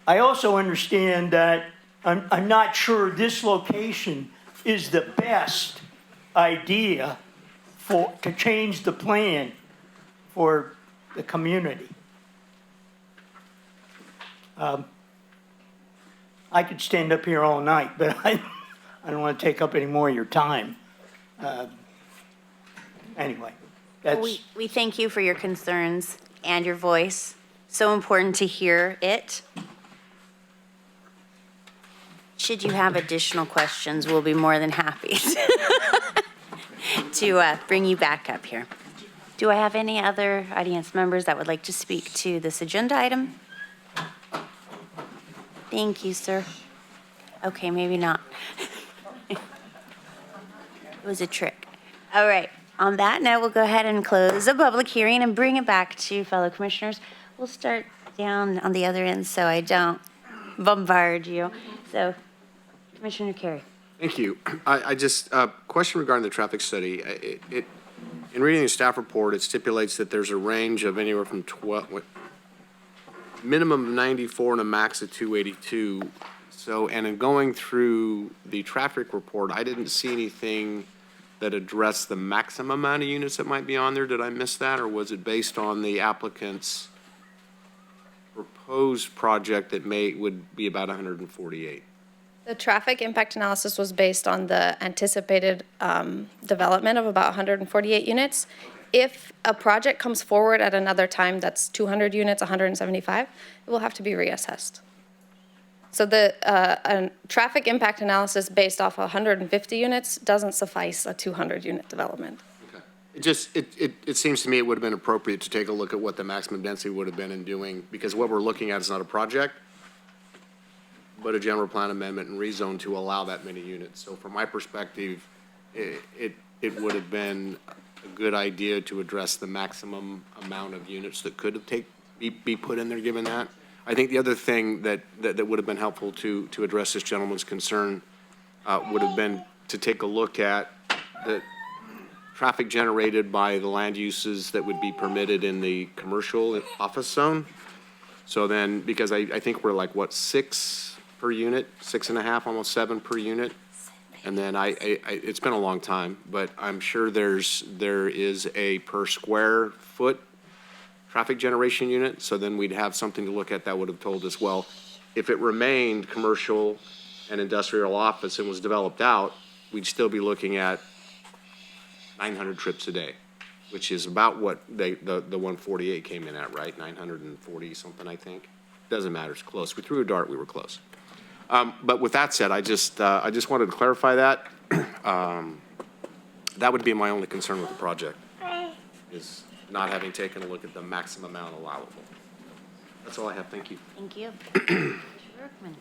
I also understand that I'm not sure this location is the best idea to change the plan for the community. I could stand up here all night, but I don't want to take up any more of your time. Anyway, that's. We thank you for your concerns and your voice. So important to hear it. Should you have additional questions, we'll be more than happy to bring you back up here. Do I have any other audience members that would like to speak to this agenda item? Thank you, sir. Okay, maybe not. It was a trick. All right, on that note, we'll go ahead and close the public hearing and bring it back to fellow commissioners. We'll start down on the other end so I don't bombard you. So, Commissioner Carey. Thank you. I just, question regarding the traffic study. In reading the staff report, it stipulates that there's a range of anywhere from minimum of 94 and a max of 282. So, and in going through the traffic report, I didn't see anything that addressed the maximum amount of units that might be on there. Did I miss that, or was it based on the applicant's proposed project that would be about 148? The traffic impact analysis was based on the anticipated development of about 148 units. If a project comes forward at another time that's 200 units, 175, it will have to be reassessed. So the traffic impact analysis based off 150 units doesn't suffice a 200-unit development. Okay. It seems to me it would have been appropriate to take a look at what the maximum density would have been in doing, because what we're looking at is not a project, but a general plan amendment and rezone to allow that many units. So from my perspective, it would have been a good idea to address the maximum amount of units that could have be put in there given that. I think the other thing that would have been helpful to address this gentleman's concern would have been to take a look at the traffic generated by the land uses that would be permitted in the commercial office zone. So then, because I think we're like, what, 6 per unit, 6.5, almost 7 per unit. And then it's been a long time, but I'm sure there is a per square foot traffic generation unit. So then we'd have something to look at that would have told us, well, if it remained commercial and industrial office and was developed out, we'd still be looking at 900 trips a day, which is about what the 148 came in at, right? 940 something, I think. Doesn't matter, it's close. We threw a dart, we were close. But with that said, I just wanted to clarify that. That would be my only concern with the project, is not having taken a look at the maximum amount allowable. That's all I have. Thank you. Thank you. Commissioner Berkman.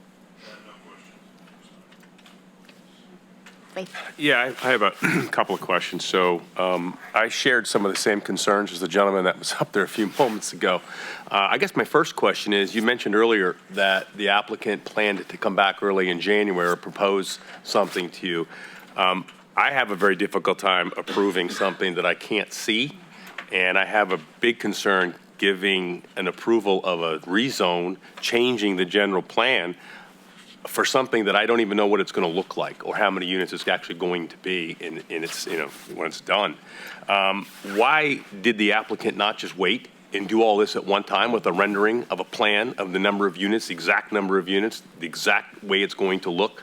Blake. Yeah, I have a couple of questions. So I shared some of the same concerns as the gentleman that was up there a few moments ago. I guess my first question is, you mentioned earlier that the applicant planned to come back early in January or propose something to you. I have a very difficult time approving something that I can't see, and I have a big concern giving an approval of a rezone, changing the general plan for something that I don't even know what it's going to look like or how many units it's actually going to be in its, when it's done. Why did the applicant not just wait and do all this at one time with a rendering of a plan of the number of units, the exact number of units, the exact way it's going to look?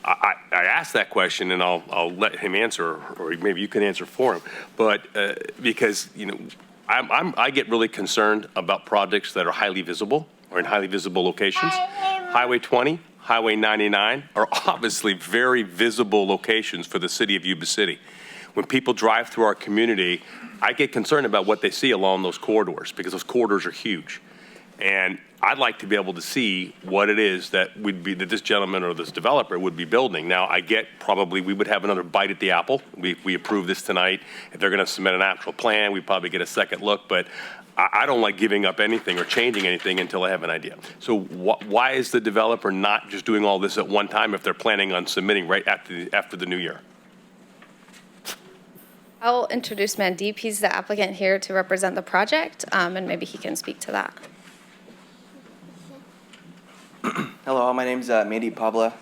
I asked that question, and I'll let him answer, or maybe you can answer for him. But because I get really concerned about projects that are highly visible or in highly visible locations. Highway 20, Highway 99 are obviously very visible locations for the city of Yuba City. When people drive through our community, I get concerned about what they see along those corridors because those corridors are huge. And I'd like to be able to see what it is that this gentleman or this developer would be building. Now, I get probably we would have another bite at the apple. We approve this tonight. If they're going to submit an actual plan, we probably get a second look. But I don't like giving up anything or changing anything until I have an idea. So why is the developer not just doing all this at one time if they're planning on submitting right after the new year? I'll introduce Mandeep. He's the applicant here to represent the project, and maybe he can speak to that. Hello, my name is Mandeep Pabla,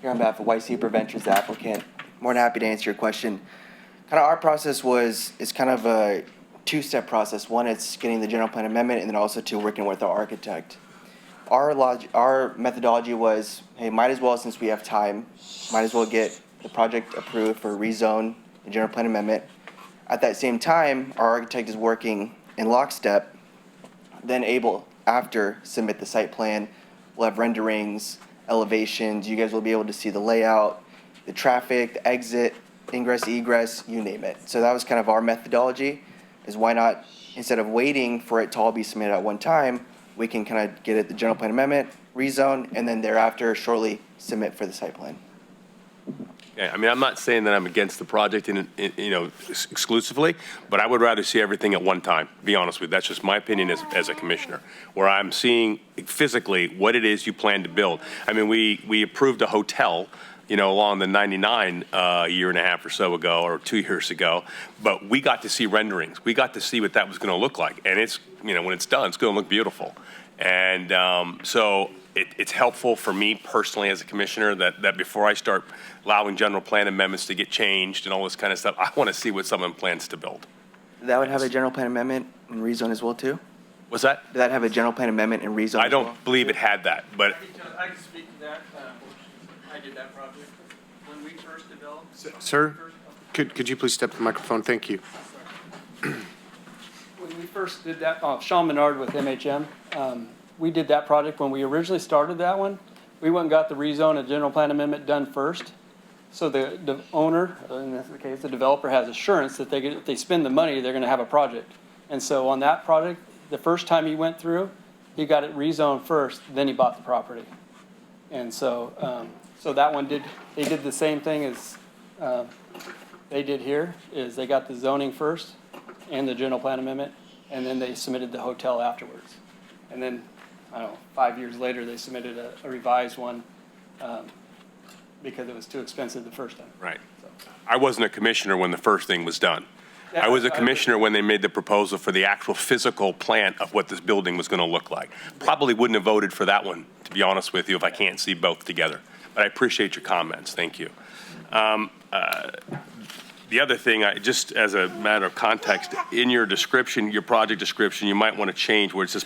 here on behalf of White Zebra Ventures, the applicant. More than happy to answer your question. Kind of our process is kind of a two-step process. One, it's getting the general plan amendment, and then also to working with our architect. Our methodology was, hey, might as well, since we have time, might as well get the project approved for rezone and general plan amendment. At that same time, our architect is working in lockstep, then able, after, submit the site plan. We'll have renderings, elevations. You guys will be able to see the layout, the traffic, the exit, ingress, egress, you name it. So that was kind of our methodology, is why not, instead of waiting for it to all be submitted at one time, we can kind of get it the general plan amendment, rezone, and then thereafter shortly submit for the site plan. Yeah, I mean, I'm not saying that I'm against the project exclusively, but I would rather see everything at one time, to be honest with you. That's just my opinion as a commissioner, where I'm seeing physically what it is you plan to build. I mean, we approved a hotel, along the 99 a year and a half or so ago, or 2 years ago, but we got to see renderings. We got to see what that was going to look like. And it's, when it's done, it's going to look beautiful. And so it's helpful for me personally as a commissioner that before I start allowing general plan amendments to get changed and all this kind of stuff, I want to see what someone plans to build. That would have a general plan amendment and rezone as well, too? What's that? Did that have a general plan amendment and rezone I as well? don't believe it had that, but I can speak to that. I did that project when we first developed. Sir, could you please step to the microphone? Thank you. When we first did that, Sean Menard with MHM, we did that project when we originally started that one. We went and got the rezone and general plan amendment done first. So the owner, in this case, the developer, has assurance that if they spend the money, they're going to have a project. And so on that project, the first time he went through, he got it rezoned first, then he bought the property. And so, so that one they did the same thing as they did here, is they got the zoning first and the general plan amendment, and then they submitted the hotel afterwards. And then, I don't know, 5 years later, they submitted a revised one because it was too expensive the first time. right. I wasn't a commissioner when the first thing was done. I was a commissioner when they made the proposal for the actual physical plan of what this building was going to look like. Probably wouldn't have voted for that one, to be honest with you, if I can't see both together. But I appreciate your comments. Thank you. The other thing, just as a matter of context, in your description, your project description, you might want to change where it says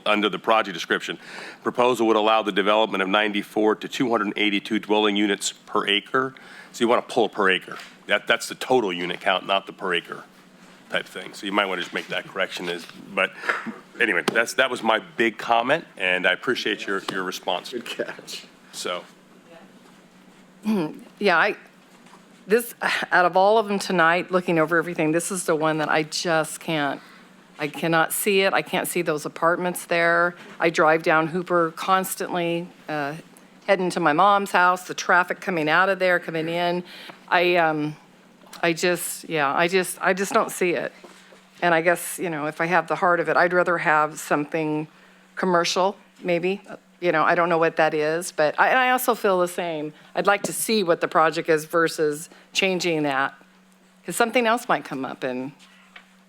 under the project description, proposal would allow the development of 94 to 282 dwelling units per acre. So you want to pull per acre. That's the total unit count, not the per acre type thing. So you might want to just make that correction. But anyway, that was my big comment, and I appreciate your response. Good catch. So. Yeah, this, out of all of them tonight, looking over everything, this is the one that I just I cannot see it. I can't see those apartments there. I drive down Hooper constantly. heading to my mom's house, the traffic coming out of there, coming in. I just don't see it. And I guess, if I have the heart of it, I'd rather have something commercial, maybe. I don't know what that is, but I also feel the same. I'd like to see what the project is versus changing that. Because something else might come up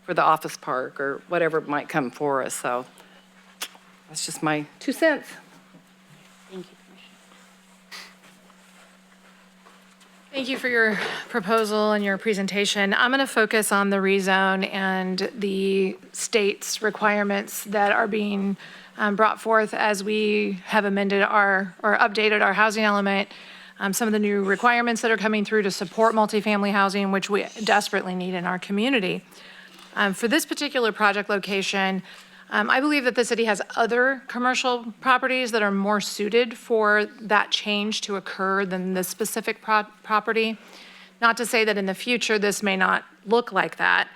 for the office park or whatever might come for us. So that's just my 2 cents. Thank you, Thank you for your proposal and your presentation. I'm going to focus on the rezone and the state's requirements that are being brought forth as we have amended or updated our housing element. Some of the new requirements that are coming through to support multifamily housing, which we desperately need in our community. For this particular project location, I believe that the city has other commercial properties that are more suited for that change to occur than this specific property. Not to say that in the future this may not look like that,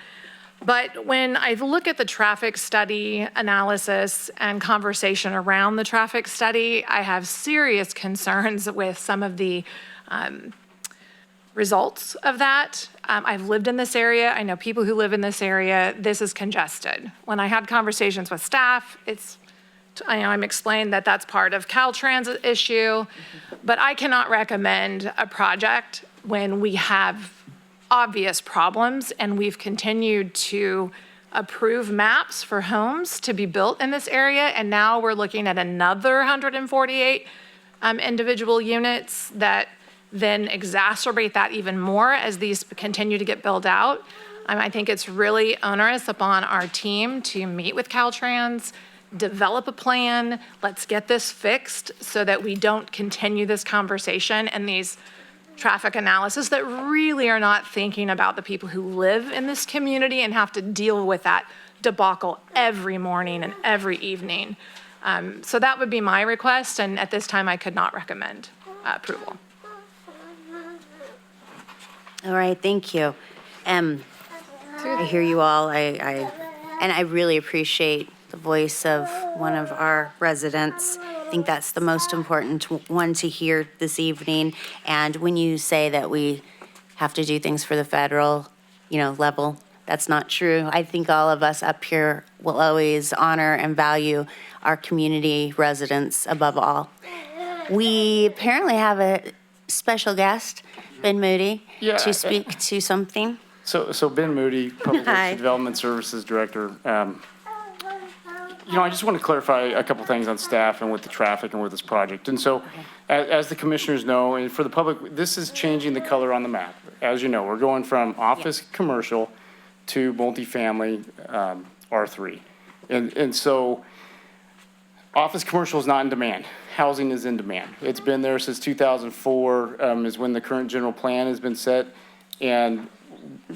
but when I look at the traffic study analysis and conversation around the traffic study, I have serious concerns with some of the results of that. I've lived in this area. I know people who live in this area. This is congested. When I had conversations with staff, I'm explained that that's part of Caltrans' issue, but I cannot recommend a project when we have obvious problems and we've continued to approve maps for homes to be built in this area, and now we're looking at another 148 individual units that then exacerbate that even more as these continue to get built out. I think it's really onerous upon our team to meet with Caltrans, develop a plan, let's get this fixed so that we don't continue this conversation and these traffic analysis that really are not thinking about the people who live in this community and have to deal with that debacle every morning and every evening. So that would be my request, and at this time I could not recommend approval. All right, thank you. I hear you all. And I really appreciate the voice of one of our residents. I think that's the most important one to hear this evening. And when you say that we have to do things for the federal, level, that's not true. I think all of us up here will always honor and value our community residents above all. We apparently have a special guest, Ben Moody, to speak to something. So Ben Moody, Public Hi. Works Development Services Director. I just want to clarify a couple things on staff and with the traffic and with this project. And so, as the commissioners know, and for the public, this is changing the color on the map. As you know, we're going from office commercial to multifamily R3. And so, office commercial is not in demand. Housing is in demand. It's been there since 2004 is when the current general plan has been set. And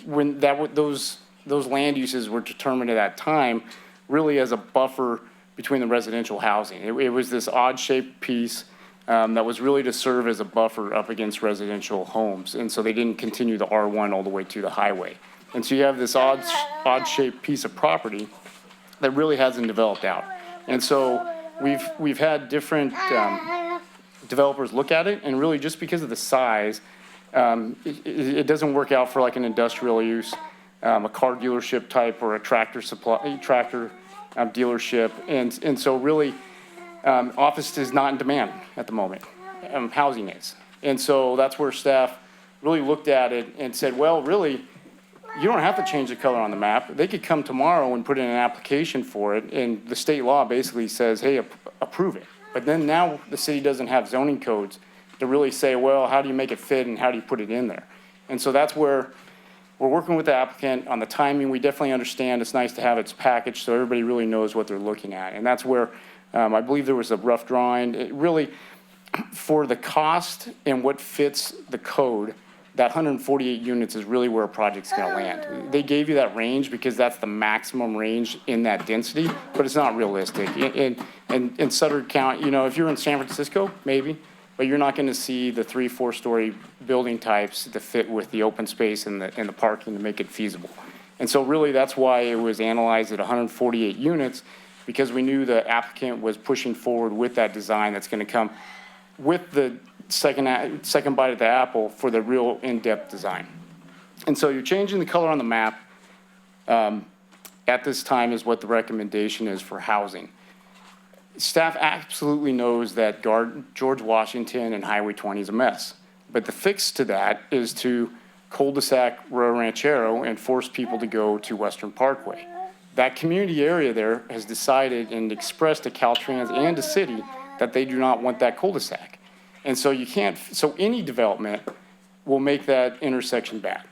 when those land uses were determined at that time, really as a buffer between the residential housing. It was this odd-shaped piece that was really to serve as a buffer up against residential homes. And so they didn't continue the R1 all the way to the highway. And so you have this odd-shaped piece of property that really hasn't developed out. And so we've had different developers look at it, and really just because of the size, it doesn't work out for like an industrial use, a car dealership type or a tractor dealership. And so really, office is not in demand at the moment. Housing is. And so that's where staff really looked at it and said, well, really, you don't have to change the color on the map. They could come tomorrow and put in an application for it, and the state law basically says, hey, approve it. But then now the city doesn't have zoning codes to really say, well, how do you make it fit and how do you put it in there? And so that's where we're working with the applicant on the timing. We definitely understand it's nice to have its package so everybody really knows what they're looking at. And that's where I believe there was a rough drawing. It really, for the cost and what fits the code, that 148 units is really where a project's gonna land. They gave you that range because that's the maximum range in that density, but it's not realistic. In Sutter County, if you're in San Francisco, maybe, but you're not gonna see the 3-4 story building types that fit with the open space and the parking to make it feasible. And so really that's why it was analyzed at 148 units, because we knew the applicant was pushing forward with that design that's gonna come with the second bite of the apple for the real in-depth design. And so you're changing the color on the map at this time is what the recommendation is for housing. Staff absolutely knows that George Washington and Highway 20 is a mess. But the fix to that is to cul-de-sac Rio Ranchero and force people to go to Western Parkway. That community area there has decided and expressed to Caltrans and the city that they do not want that cul-de-sac. And so you can't, so any development will make that intersection bad.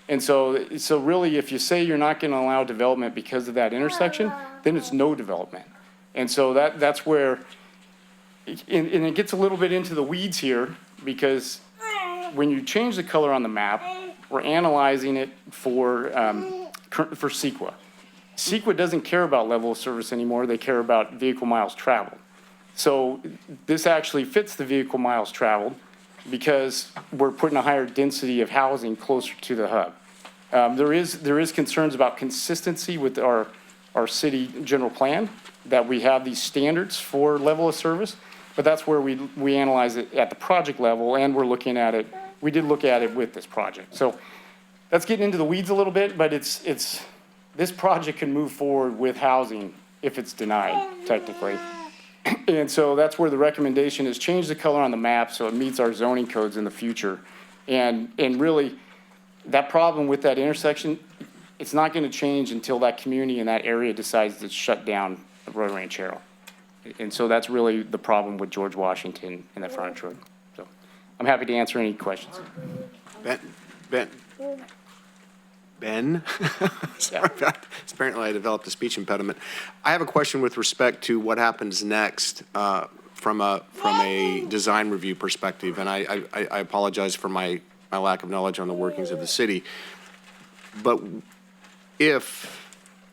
And so really, if you say you're not going to allow development because of that intersection, then it's no development. And so that's where, and it gets a little bit into the weeds here, because when you change the color on the map, we're analyzing it for CEQA. CEQA doesn't care about level of service anymore. They care about vehicle miles traveled. So this actually fits the vehicle miles traveled because we're putting a higher density of housing closer to the hub. There is concerns about consistency with our city general plan, that we have these standards for level of service, but that's where we analyze it at the project level, and we're looking at it, we did look at it with this project. So that's getting into the weeds a little bit, but this project can move forward with housing if it's denied, technically. And so that's where the recommendation is change the color on the map so it meets our zoning codes in the future. And really, that problem with that intersection, it's not going to change until that community in that area decides to shut down Rio Ranchero. And so that's really the problem with George Washington and that frontage road. So I'm happy to answer any questions. Ben? Sorry about, apparently I developed a speech impediment. I have a question with respect to what happens next from a design review perspective, and I apologize for my lack of knowledge on the workings of the city. But if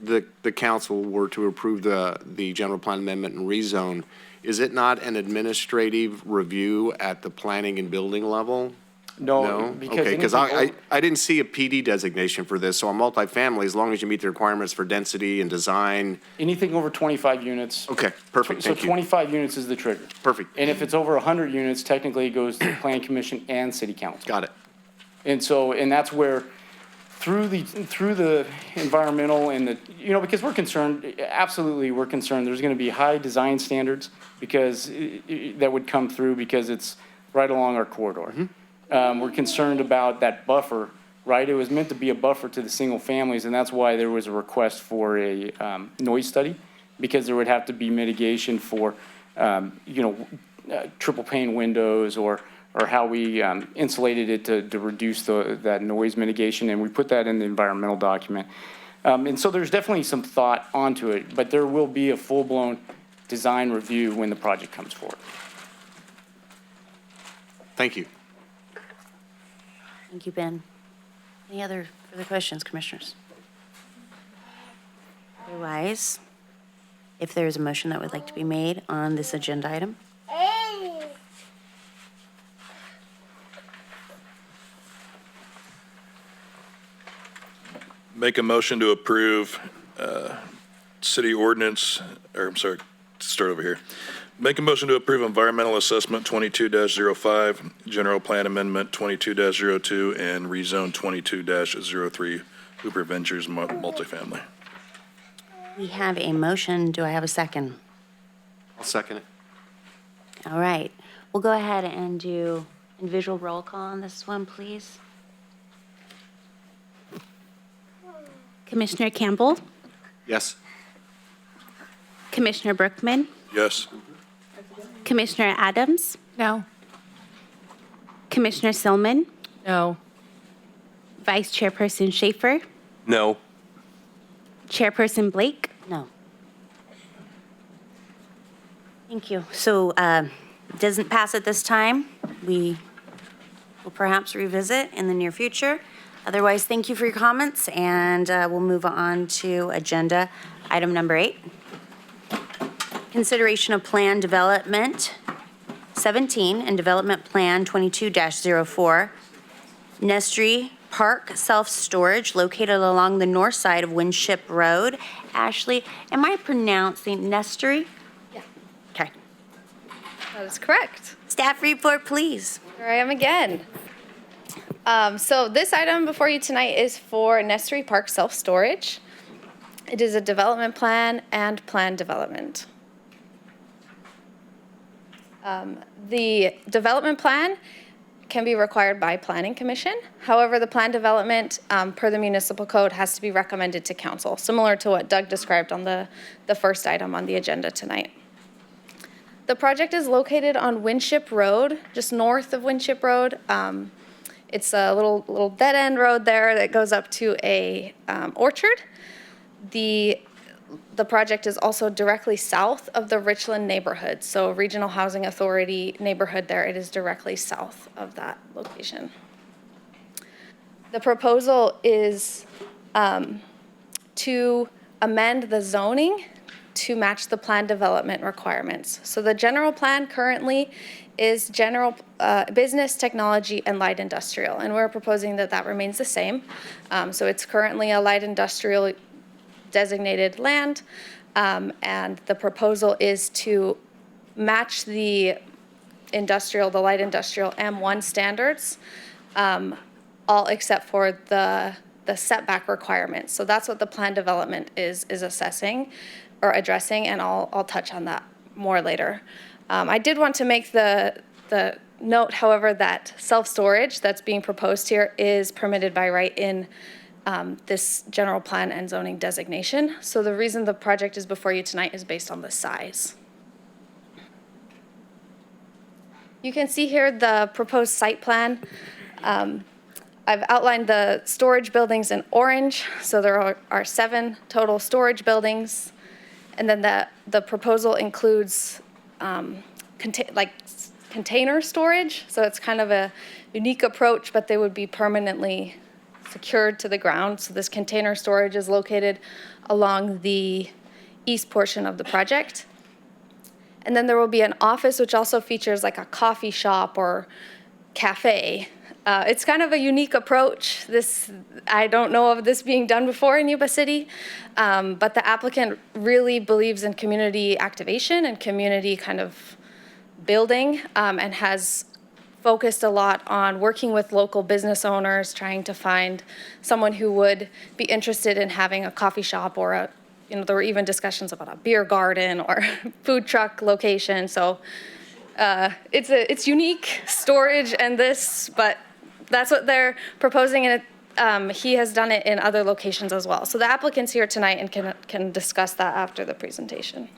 the council were to approve the general plan amendment and rezone, is it not an administrative review at the planning and building level? No, because okay, because I didn't see a PD designation for this, so on multifamily, as long as you meet the requirements for density and design. anything over 25 units. Okay, perfect, So thank you. 25 units is the trigger. Perfect, And if it's over 100 units, technically it goes to the Plan Commission and City Council. got it. And so, and that's where, through the environmental and the, because we're concerned, absolutely, we're concerned, there's gonna be high design standards because that would come through because it's right along our corridor. We're concerned about that buffer, right? It was meant to be a buffer to the single families, and that's why there was a request for a noise study, because there would have to be mitigation for, triple pane windows or how we insulated it to reduce that noise mitigation, and we put that in the environmental document. And so there's definitely some thought onto it, but there will be a full-blown design review when the project comes forward. Thank you. Thank you, Ben. Any other further questions, commissioners? Otherwise, if there is a motion that would like to be made on this agenda item. Make a motion to approve city ordinance, start over here. Make a motion to approve environmental assessment 22-05, general plan amendment 22-02, and rezone 22-03, Hooper Ventures multifamily. We have a motion. Do I have a second? I'll second it. All right. We'll go ahead and do a visual roll call on this one, please. Commissioner Campbell, Yes. Commissioner Brookman, Yes. Commissioner Adams, No. Commissioner Silman, No. Vice Chairperson Schaefer, No. Chairperson Blake. No. Thank you. So doesn't pass at this time. We will perhaps revisit in the near future. Otherwise, thank you for your comments, and we'll move on to agenda item number 8. Consideration of plan development 17 and development plan 22-04. Nestry Park Self-Storage located along the north side of Winship Road. Ashley, am I pronouncing Nestry? Yeah. Okay. That is correct. Staff report, please. Here I am again. So this item before you tonight is for Nestry Park self-storage. It is a development plan and plan development. The development plan can be required by Planning Commission. However, the plan development, per the municipal code, has to be recommended to council, similar to what Doug described on the first item on the agenda tonight. The project is located on Winship Road, just north of Winship Road. It's a little dead-end road there that goes up to a orchard. The project is also directly south of the Richland neighborhood. So Regional Housing Authority neighborhood there, it is directly south of that location. The proposal is to amend the zoning to match the plan development requirements. So the general plan currently is general business, technology, and light industrial. And we're proposing that that remains the same. So it's currently a light industrial designated land, and the proposal is to match the light industrial M1 standards, all except for the setback requirements. So that's what the plan development is assessing or addressing, and I'll touch on that more later. I did want to make the note, however, that self-storage that's being proposed here is permitted by right in this general plan and zoning designation. So the reason the project is before you tonight is based on the size. You can see here the proposed site plan. I've outlined the storage buildings in orange. So there are 7 total storage buildings. And then the proposal includes container storage. So it's kind of a unique approach, but they would be permanently secured to the ground. So this container storage is located along the east portion of the project. And then there will be an office which also features like a coffee shop or cafe. It's kind of a unique approach. I don't know of this being done before in Yuba City, but the applicant really believes in community activation and community kind of building, and has focused a lot on working with local business owners, trying to find someone who would be interested in having a coffee shop or there were even discussions about a beer garden or food truck location. So it's unique storage and this, but that's what they're proposing, and he has done it in other locations as well. So the applicant's here tonight and can discuss that after the presentation.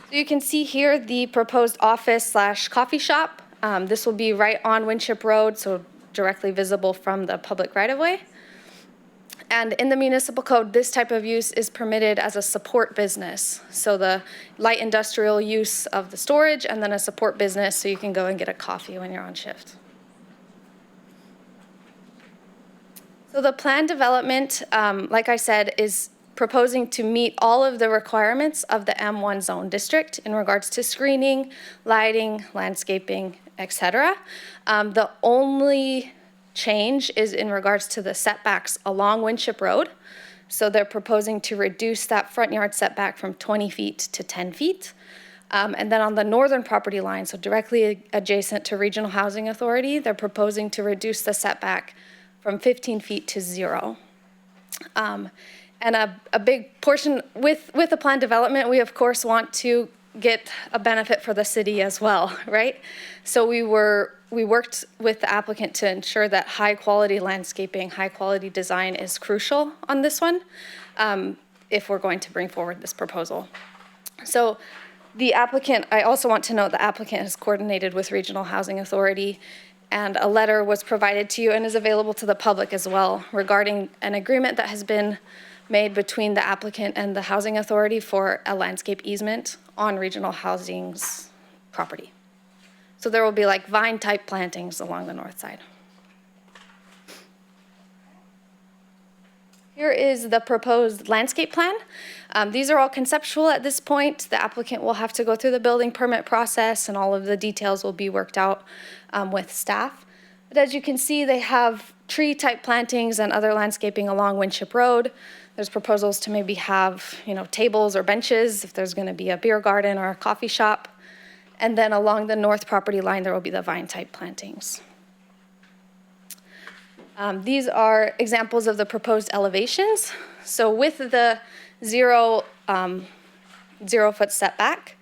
So you can see here the proposed office/coffee shop. This will be right on Winship Road, so directly visible from the public right-of-way. And in the municipal code, this type of use is permitted as a support business. So the light industrial use of the storage, and then a support business so you can go and get a coffee when you're on shift. So the plan development, like I said, is proposing to meet all of the requirements of the M1 zone district in regards to screening, lighting, landscaping, etc. The only change is in regards to the setbacks along Winship Road. So they're proposing to reduce that front yard setback from 20 feet to 10 feet. And then on the northern property line, so directly adjacent to Regional Housing Authority, they're proposing to reduce the setback from 15 feet to 0. And a big portion with the plan development, we of course want to get a benefit for the city as well, right? So we worked with the applicant to ensure that high quality landscaping, high quality design is crucial on this one, if we're going to bring forward this proposal. So the applicant, I also want to note the applicant has coordinated with Regional Housing Authority, and a letter was provided to you and is available to the public as well regarding an agreement that has been made between the applicant and the Housing Authority for a landscape easement on Regional Housing's property. So there will be like vine type plantings along the north side. Here is the proposed landscape plan. These are all conceptual at this point. The applicant will have to go through the building permit process, and all of the details will be worked out with staff. But as you can see, they have tree type plantings and other landscaping along Winship Road. There's proposals to maybe have, tables or benches if there's going to be a beer garden or a coffee shop. And then along the north property line, there will be the vine-type plantings. These are examples of the proposed elevations. So with the zero-foot setback,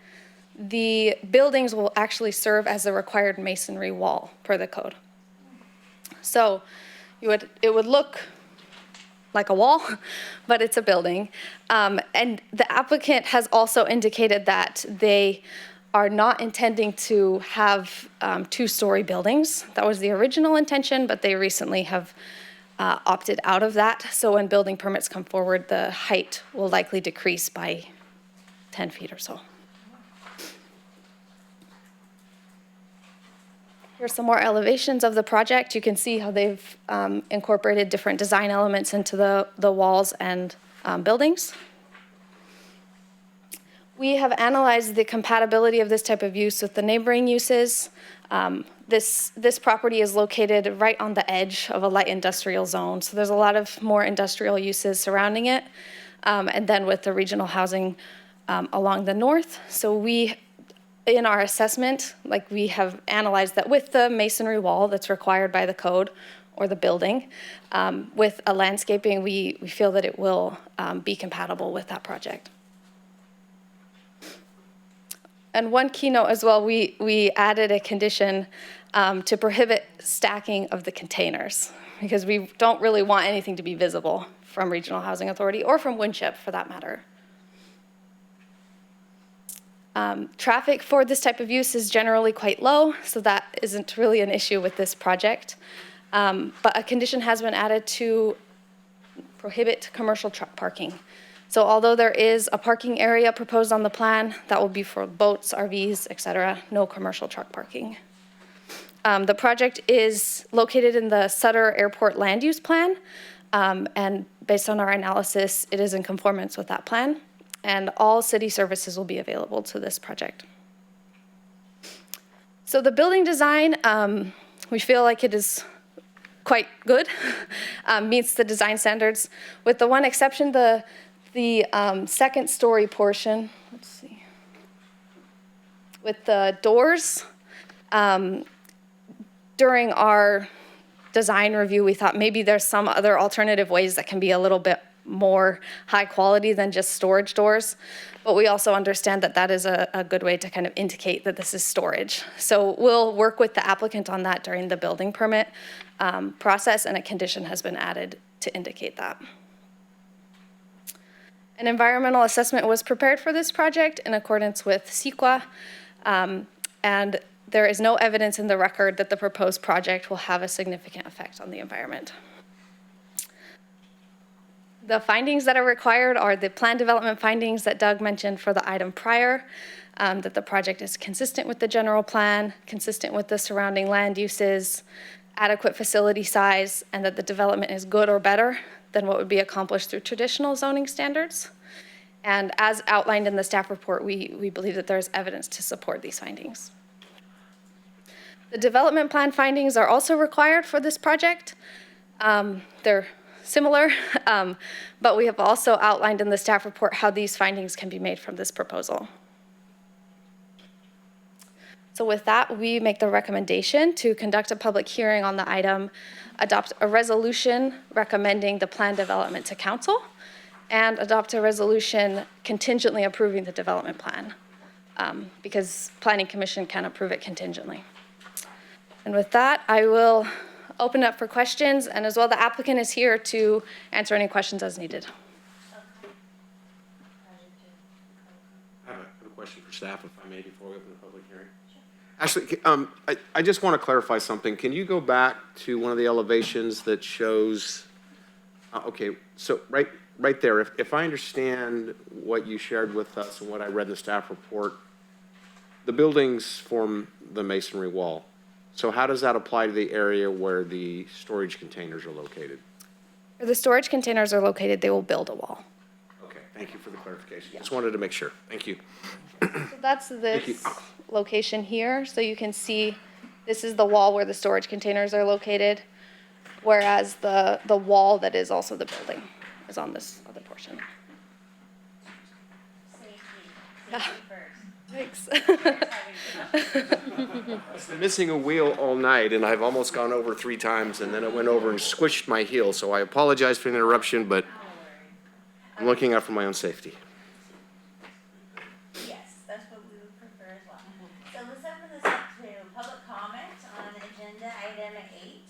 the buildings will actually serve as the required masonry wall per the code. So it would look like a wall, but it's a building. And the applicant has also indicated that they are not intending to have two-story buildings. That was the original intention, but they recently have opted out of that. So when building permits come forward, the height will likely decrease by 10 feet or so. Here's some more elevations of the project. You can see how they've incorporated different design elements into the walls and buildings. We have analyzed the compatibility of this type of use with the neighboring uses. This property is located right on the edge of a light industrial zone, so there's a lot of more industrial uses surrounding it, and then with the regional housing along the north. So we, in our assessment, we have analyzed that with the masonry wall that's required by the code or the building, with a landscaping, we feel that it will be compatible with that project. And one keynote as well, we added a condition to prohibit stacking of the containers, because we don't really want anything to be visible from Regional Housing Authority or from Winship for that matter. Traffic for this type of use is generally quite low, so that isn't really an issue with this project. But a condition has been added to prohibit commercial truck parking. So although there is a parking area proposed on the plan, that will be for boats, RVs, et cetera, no commercial truck parking. The project is located in the Sutter Airport Land Use Plan, and based on our analysis, it is in conformance with that plan, and all city services will be available to this project. So the building design, we feel like it is quite good, meets the design standards, with the one exception, the second story portion, let's see, with the doors. During our design review, we thought maybe there's some other alternative ways that can be a little bit more high quality than just storage doors. But we also understand that that is a good way to kind of indicate that this is storage. So we'll work with the applicant on that during the building permit process, and a condition has been added to indicate that. An environmental assessment was prepared for this project in accordance with CEQA, and there is no evidence in the record that the proposed project will have a significant effect on the environment. The findings that are required are the plan development findings that Doug mentioned for the item prior, that the project is consistent with the general plan, consistent with the surrounding land uses, adequate facility size, and that the development is good or better than what would be accomplished through traditional zoning standards. And as outlined in the staff report, we believe that there is evidence to support these findings. The development plan findings are also required for this project. They're similar, but we have also outlined in the staff report how these findings can be made from this proposal. So with that, we make the recommendation to conduct a public hearing on the item, adopt a resolution recommending the plan development to council, and adopt a resolution contingently approving the development plan, because Planning Commission can approve it contingently. And with that, I will open up for questions, and as well, the applicant is here to answer any questions as needed. I have a question for staff, if I may, before we open the public hearing. Actually, I just want to clarify something. Can you go back to one of the elevations that shows, okay, so right there, if I understand what you shared with us and what I read in the staff report, the buildings form the masonry wall. So how does that apply to the area where the storage containers are located? Where the storage containers are located, they will build a wall. Okay, thank you for the clarification. Just wanted to make sure. Thank you. So that's this location here. So you can see this is the wall where the storage containers are located, whereas the wall that is also the building is on this other portion. Yeah. Thanks. I've been missing a wheel all night, and I've almost gone over 3 times, and then it went over and squished my heel, so I apologize for the interruption, but I'm looking out for my own safety. Yes, that's what we would prefer as well. So let's open this up to public comment on agenda item 8. Anyone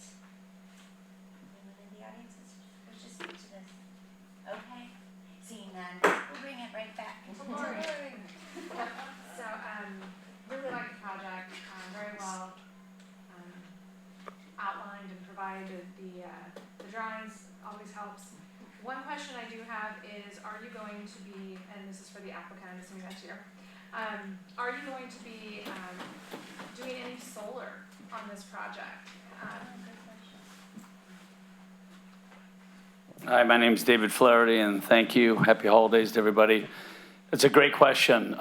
in the audience that wishes to speak to this? Okay, seeing none, we'll bring it right back. So, really like the project, very well outlined and provided. The drawings always helps. One question I do have is, are you going to be, and this is for the applicant, I'm assuming that's you, are you going to be doing any solar on this project? Hi, my name's David Flaherty, and thank you. Happy holidays to everybody. It's a great question.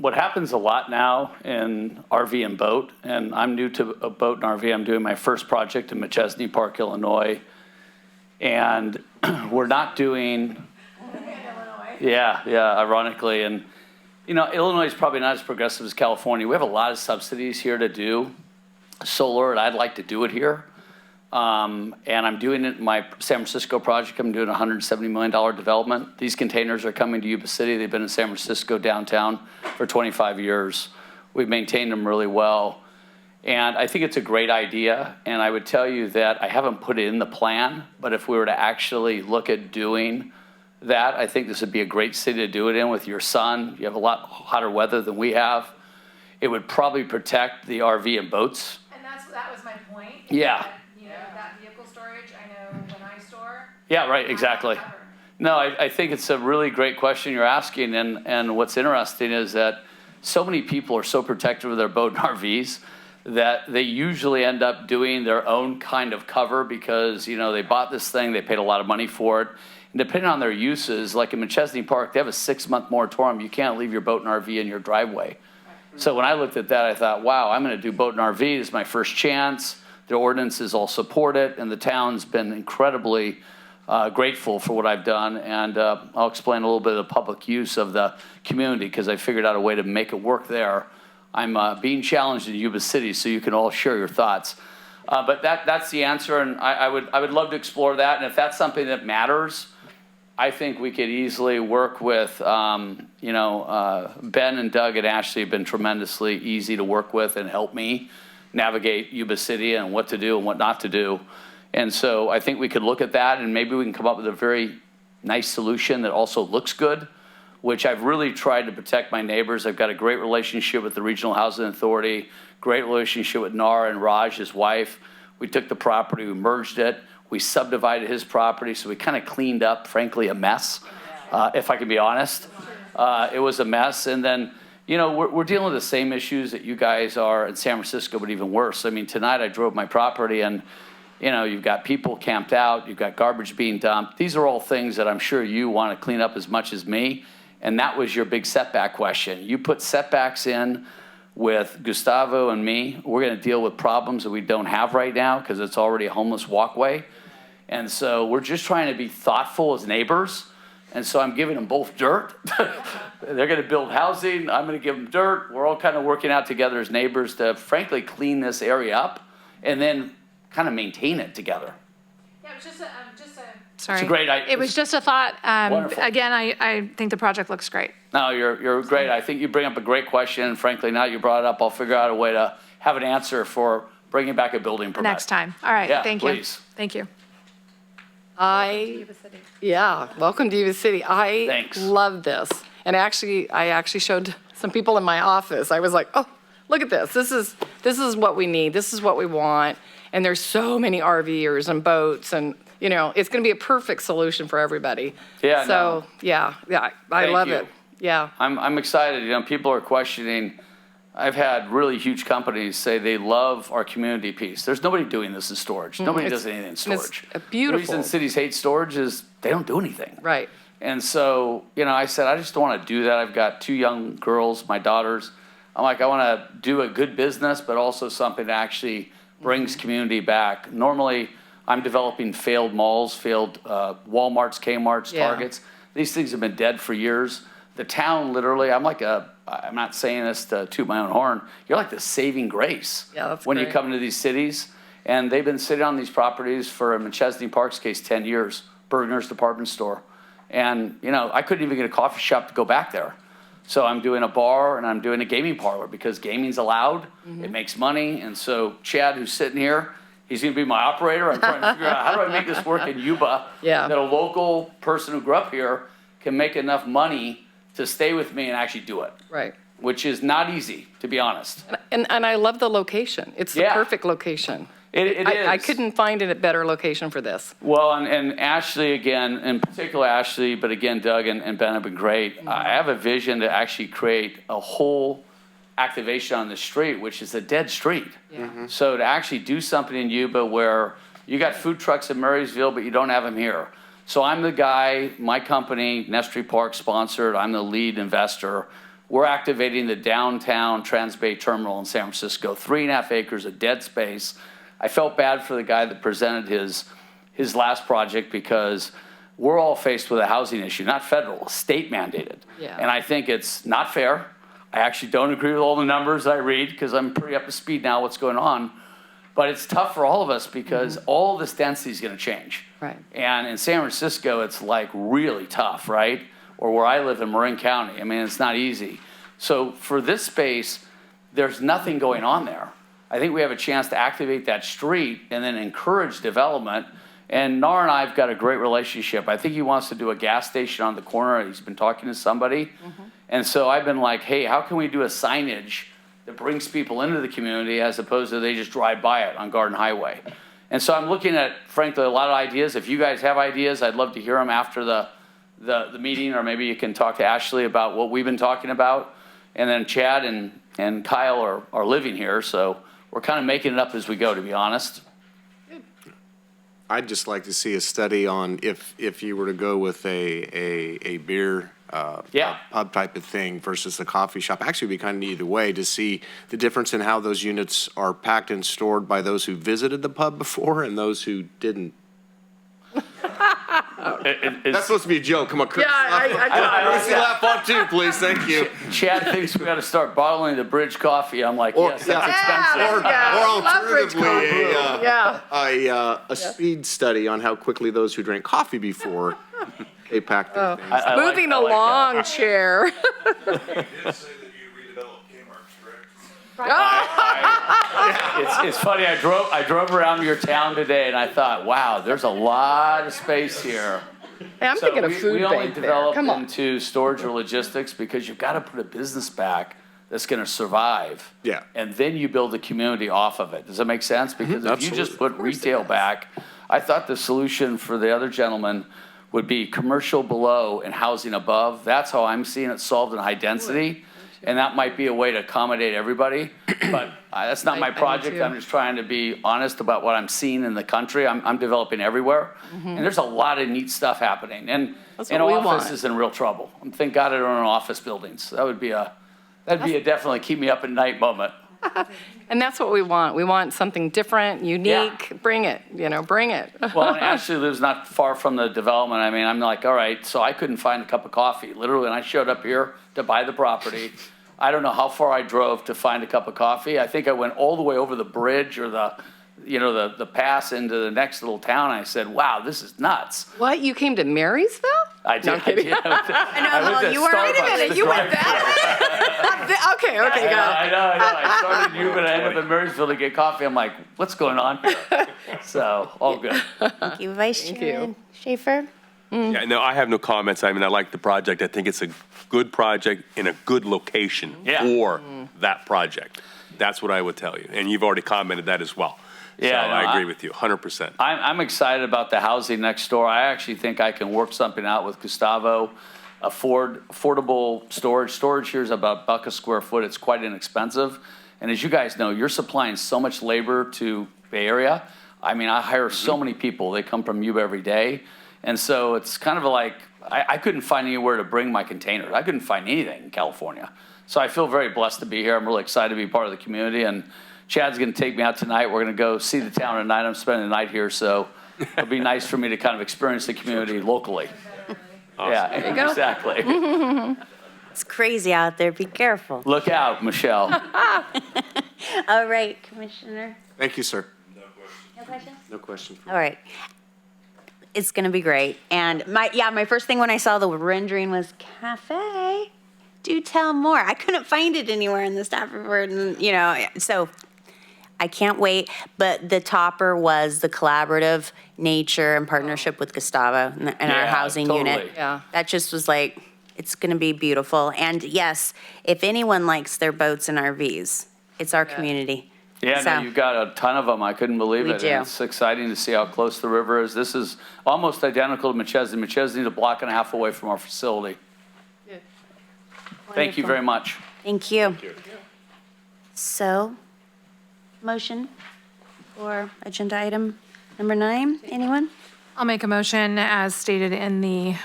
What happens a lot now in RV and boat, and I'm new to a boat and RV. I'm doing my first project in Machesney Park, Illinois, and we're not doing. Yeah, ironically, and Illinois is probably not as progressive as California. We have a lot of subsidies here to do solar, and I'd like to do it here. And I'm doing it in my San Francisco project. I'm doing a $170 million development. These containers are coming to Yuba City. They've been in San Francisco downtown for 25 years. We've maintained them really well. And I think it's a great idea. And I would tell you that I haven't put it in the plan, but if we were to actually look at doing that, I think this would be a great city to do it in with your son. You have a lot hotter weather than we have. It would probably protect the RV and boats. And that was my point. Yeah. That vehicle storage, I know when I store. Yeah, right, exactly. No, I think it's a really great question you're asking, and what's interesting is that so many people are so protective of their boat and RVs that they usually end up doing their own kind of cover because, they bought this thing, they paid a lot of money for it, and depending on their uses, like in Machesney Park, they have a 6-month moratorium. You can't leave your boat and RV in your driveway. So when I looked at that, I thought, wow, I'm going to do boat and RV. This is my first chance. The ordinances all support it, and the town's been incredibly grateful for what I've done. And I'll explain a little bit of the public use of the community because I figured out a way to make it work there. I'm being challenged in Yuba City, so you can all share your thoughts. But that's the answer, and I would love to explore that. And if that's something that matters, I think we could easily work with, Ben and Doug and Ashley have been tremendously easy to work with and help me navigate Yuba City and what to do and what not to do. And so I think we could look at that and maybe we can come up with a very nice solution that also looks good, which I've really tried to protect my neighbors. I've got a great relationship with the Regional Housing Authority, great relationship with Nar and Raj, his wife. We took the property, we merged it, we subdivided his property, so we kind of cleaned up, frankly, a mess, if I can be honest. It was a mess, and then we're dealing with the same issues that you guys are in San Francisco, but even worse. I mean, tonight I drove my property and, you've got people camped out, you've got garbage being dumped. These are all things that I'm sure you want to clean up as much as me. And that was your big setback question. You put setbacks in with Gustavo and me. We're going to deal with problems that we don't have right now because it's already a homeless walkway. And so we're just trying to be thoughtful as neighbors. And so I'm giving them both dirt. They're going to build housing. I'm going to give them dirt. We're all kind of working out together as neighbors to, frankly, clean this area up and then kind of maintain it together. Yeah, it was just a It's a great idea. It was just a thought. Wonderful. Again, I think the project looks great. No, you're great. I think you bring up a great question. And frankly, now you brought it up, I'll figure out a way to have an answer for bringing back a building permit. Next time. All right. Yeah, Thank please. you. Thank you. Welcome to Yuba City. I Thanks. love this. And I actually showed some people in my office. I was like, oh, look at this. This is what we need. This is what we want. And there's so many RVers and boats and, it's going to be a perfect solution for everybody. Yeah, So, no. yeah, I Thank love you. it. Yeah. I'm excited. People are questioning. I've had really huge companies say they love our community piece. There's nobody doing this in storage. Nobody does anything in storage. It's beautiful. The reason cities hate storage is they don't do anything. Right. And so, I said, I just don't want to do that. I've got 2 young girls, my daughters. I'm like, I want to do a good business, but also something that actually brings community back. Normally, I'm developing failed malls, failed Walmarts, Kmarts, Yeah. Targets. These things have been dead for years. The town, literally, I'm like a I'm not saying this to toot my own horn, you're like the saving grace. Yeah, that's when you great. come into these cities. And they've been sitting on these properties for, in McChesney Park's case, 10 years, Bergner's department store. And, you know, I couldn't even get a coffee shop to go back there. So I'm doing a bar and I'm doing a gaming parlor because gaming's allowed. It makes money. And so Chad, who's sitting here, he's going to be my operator. I'm trying to figure out how do I make this work in Yuba Yeah. that a local person who grew up here can make enough money to stay with me and actually do it, Right. which is not easy, to be honest. And I love the location. It's the Yeah. perfect location. It is. I couldn't find a better location for this. Well, and Ashley, again, in particular Ashley, but again, Doug and Ben have been great. I have a vision to actually create a whole activation on the street, which is a dead street. So to actually do something in Yuba where you got food trucks in Murraysville, but you don't have them here. So I'm the guy, my company, Nestry Park sponsored, I'm the lead investor. We're activating the downtown Transbay Terminal in San Francisco, 3.5 acres of dead space. I felt bad for the guy that presented his last project because we're all faced with a housing issue, not federal, state mandated. Yeah. And I think it's not fair. I actually don't agree with all the numbers I read because I'm pretty up to speed now what's going on. But it's tough for all of us because all this density is going to change. Right. And in San Francisco, it's like really tough, right? Or where I live in Marin County. I mean, it's not easy. So for this space, there's nothing going on there. I think we have a chance to activate that street and then encourage development. And Nar and I have got a great relationship. I think he wants to do a gas station on the corner. He's been talking to somebody. And so I've been like, hey, how can we do a signage that brings people into the community as opposed to they just drive by it on Garden Highway? And so I'm looking at, frankly, a lot of ideas. If you guys have ideas, I'd love to hear them after the meeting, or maybe you can talk to Ashley about what we've been talking about. And then Chad and Kyle are living here, so we're kind of making it up as we go, to be honest. I'd just like to see a study on if you were to go with a beer Yeah. pub type of thing versus the coffee shop. Actually, it'd be kind of neat either way to see the difference in how those units are packed and stored by those who visited the pub before and those who didn't. That's supposed to be a joke. Come on, Chris. Chris, you laugh on too, please. Thank you. Chad thinks we got to start bottling the Bridge coffee. I'm like, yes, that's expensive. Or alternatively, a speed study on how quickly those who drank coffee before they packed their things. I like- Moving I like along, Chair. You did say that you redeveloped Kmart's, correct? It's funny. I drove around your town today, and I thought, wow, there's a lot of space here. Hey, I'm So thinking of food we only bank there. developed Come on. into storage or logistics because you've got to put a business back that's going to survive. Yeah. And then you build a community off of it. Does that make sense? Because if you just Absolutely. put retail back, I thought the solution for the other gentleman would be commercial below and housing above. That's how I'm seeing it solved in high density. And that might be a way to accommodate everybody, but that's not my I do project. too. I'm just trying to be honest about what I'm seeing in the country. I'm developing everywhere, and there's a lot of neat stuff happening. And That's an what we office want. is in real trouble. Thank God I don't own office buildings. That'd be a definitely keep me up at night moment. And that's what we want. We want something different, unique. Bring it, bring it. Well, and Ashley lives not far from the development. I mean, I'm like, all right, so I couldn't find a cup of coffee. Literally, when I showed up here to buy the property, I don't know how far I drove to find a cup of coffee. I think I went all the way over the bridge or the pass into the next little town. I said, wow, this is nuts. What, you came to Marysville? I did. No, I'm kidding. I went to you were- wait a Starbucks minute, to you went drive that Okay, got it. I know. I started in Yuba and I ended up in Marysville to get coffee. I'm like, what's going on here? So, all good. Thank you, Vice Thank Chair you. Schaefer. Yeah, no, I have no comments. I mean, I like the project. I think it's a good project in a good location for that project. That's what I would tell you. And you've already commented that as well. Yeah, So no, I agree with you, 100%. I'm excited about the housing next door. I actually think I can work something out with Gustavo. Affordable storage. Storage here is about $1 a square foot. It's quite inexpensive. And as you guys know, you're supplying so much labor to Bay Area. I mean, I hire so many people. They come from Yuba every day. And so it's kind of like, I couldn't find anywhere to bring my containers. I couldn't find anything in California. So I feel very blessed to be here. I'm really excited to be part of the community. And Chad's going to take me out tonight. We're going to go see the town tonight. I'm spending the night here. So it'll be nice for me to kind of experience the community locally. Awesome. Yeah, go. exactly. It's crazy out there. Be careful. Look out, Michelle. All right, Commissioner. Thank you, sir. No questions? No question. All right. It's going to be great. And my first thing when I saw the rendering was cafe. Do tell more. I couldn't find it anywhere in the staff report, and so I can't wait. But the topper was the collaborative nature and partnership with Gustavo and our Yeah, housing totally. unit. Yeah. That just was like, it's going to be beautiful. And yes, if anyone likes their boats and RVs, it's our community. Yeah, So- no, you've got a ton of them. I couldn't believe We it. do. And it's exciting to see how close the river is. This is almost identical to McChesney. McChesney's a block and a half away from our facility. Thank you Wonderful. very much. Thank you. So, motion for agenda item number 9, anyone? I'll make a motion as stated in the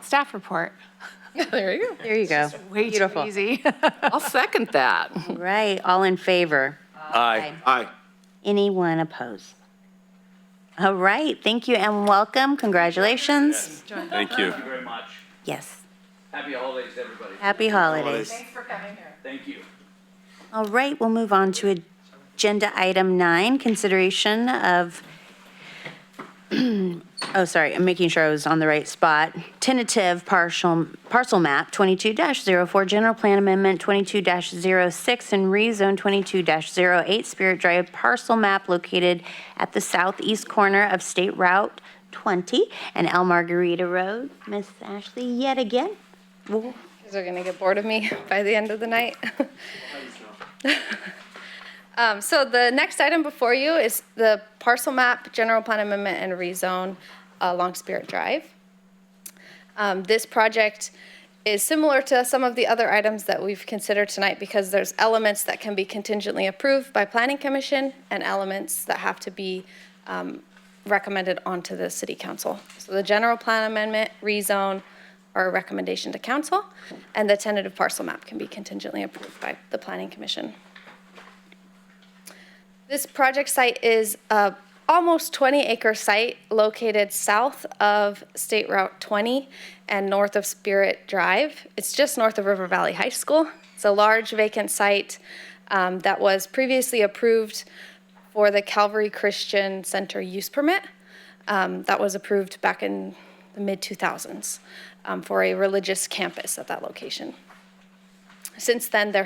staff report. There you go. There you go. Way Beautiful. too easy. I'll second that. Right, all in favor? Aye. Aye. Anyone opposed? All right, thank you and welcome, congratulations. Thank you. Thank you very much. Yes, Happy holidays, everybody. happy holidays. for coming here. Thank you. All right, we'll move on to agenda item 9, consideration of, oh, sorry, I'm making sure I was on the right spot. Tentative parcel map 22-04, general plan amendment 22-06, and rezone 22-08, Spirit Drive parcel map located at the southeast corner of State Route 20 and El Margarita Road. Miss Ashley, yet again. Whoa. You guys are gonna get bored of me by the end of the night. So the next item before you is the parcel map, general plan amendment, and rezone along Spirit Drive. This project is similar to some of the other items that we've considered tonight because there's elements that can be contingently approved by Planning Commission and elements that have to be recommended onto the City Council. So the general plan amendment, rezone, are a recommendation to council, and the tentative parcel map can be contingently approved by the Planning Commission. This project site is a almost 20-acre site located south of State Route 20 and north of Spirit Drive. It's just north of River Valley High School. It's a large vacant site that was previously approved for the Calvary Christian Center use permit. That was approved back in the mid-2000s for a religious campus at that location. Since then, there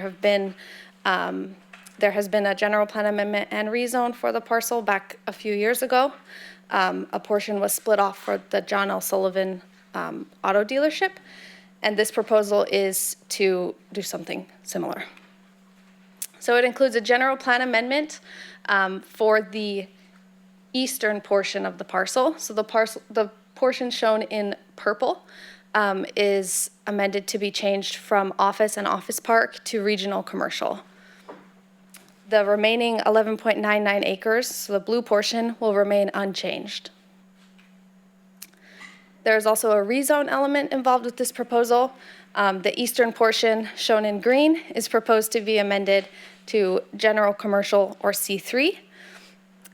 has been a general plan amendment and rezone for the parcel back a few years ago. A portion was split off for the John L. Sullivan auto dealership, and this proposal is to do something similar. So it includes a general plan amendment for the eastern portion of the parcel. So the portion shown in purple is amended to be changed from office and office park to regional commercial. The remaining 11.99 acres, so the blue portion, will remain unchanged. There is also a rezone element involved with this proposal. The eastern portion, shown in green, is proposed to be amended to general commercial or C3.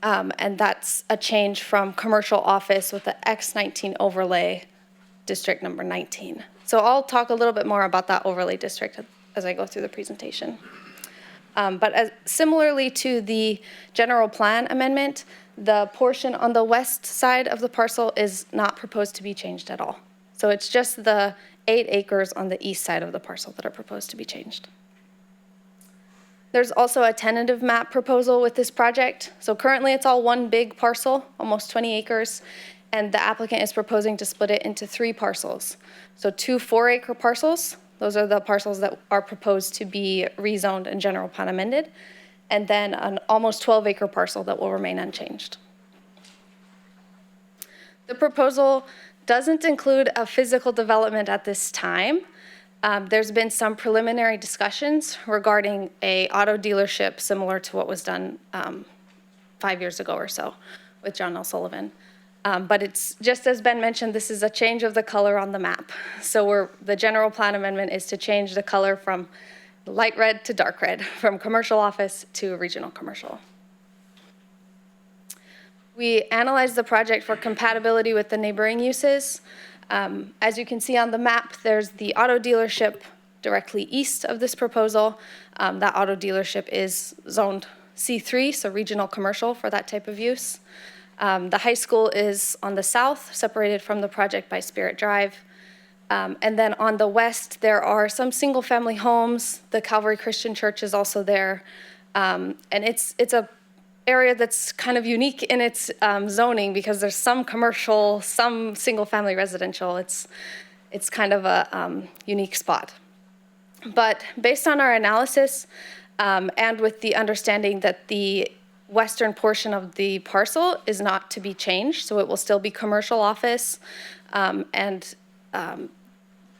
And that's a change from commercial office with the X19 overlay district number 19. So I'll talk a little bit more about that overlay district as I go through the presentation. But similarly to the general plan amendment, the portion on the west side of the parcel is not proposed to be changed at all. So it's just the 8 acres on the east side of the parcel that are proposed to be changed. There's also a tentative map proposal with this project. So currently it's all one big parcel, almost 20 acres, and the applicant is proposing to split it into 3 parcels. So 2 4-acre parcels. Those are the parcels that are proposed to be rezoned and general plan amended, and then an almost 12-acre parcel that will remain unchanged. The proposal doesn't include a physical development at this time. There's been some preliminary discussions regarding a auto dealership similar to what was done 5 years ago or so with John L. Sullivan. But it's, just as Ben mentioned, this is a change of the color on the map. So the general plan amendment is to change the color from light red to dark red, from commercial office to regional commercial. We analyzed the project for compatibility with the neighboring uses. As you can see on the map, there's the auto dealership directly east of this proposal. That auto dealership is zoned C3, so regional commercial for that type of use. The high school is on the south, separated from the project by Spirit Drive. And then on the west, there are some single-family homes. The Calvary Christian Church is also there. And it's a area that's kind of unique in its zoning because there's some commercial, some single-family residential. It's kind of a unique spot. But based on our analysis and with the understanding that the western portion of the parcel is not to be changed, so it will still be commercial office,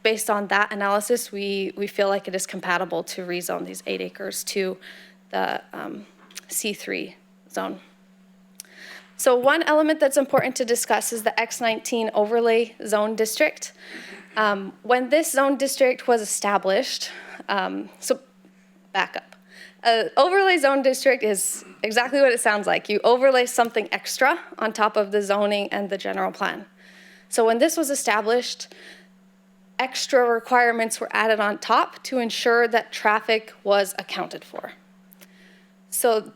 based on that analysis, we feel like it is compatible to rezone these 8 acres to the C3 zone. So one element that's important to discuss is the X19 overlay zone district. When this zone district was established, so back up. Overlay zone district is exactly what it sounds like. You overlay something extra on top of the zoning and the general plan. So when this was established, extra requirements were added on top to ensure that traffic was accounted for. So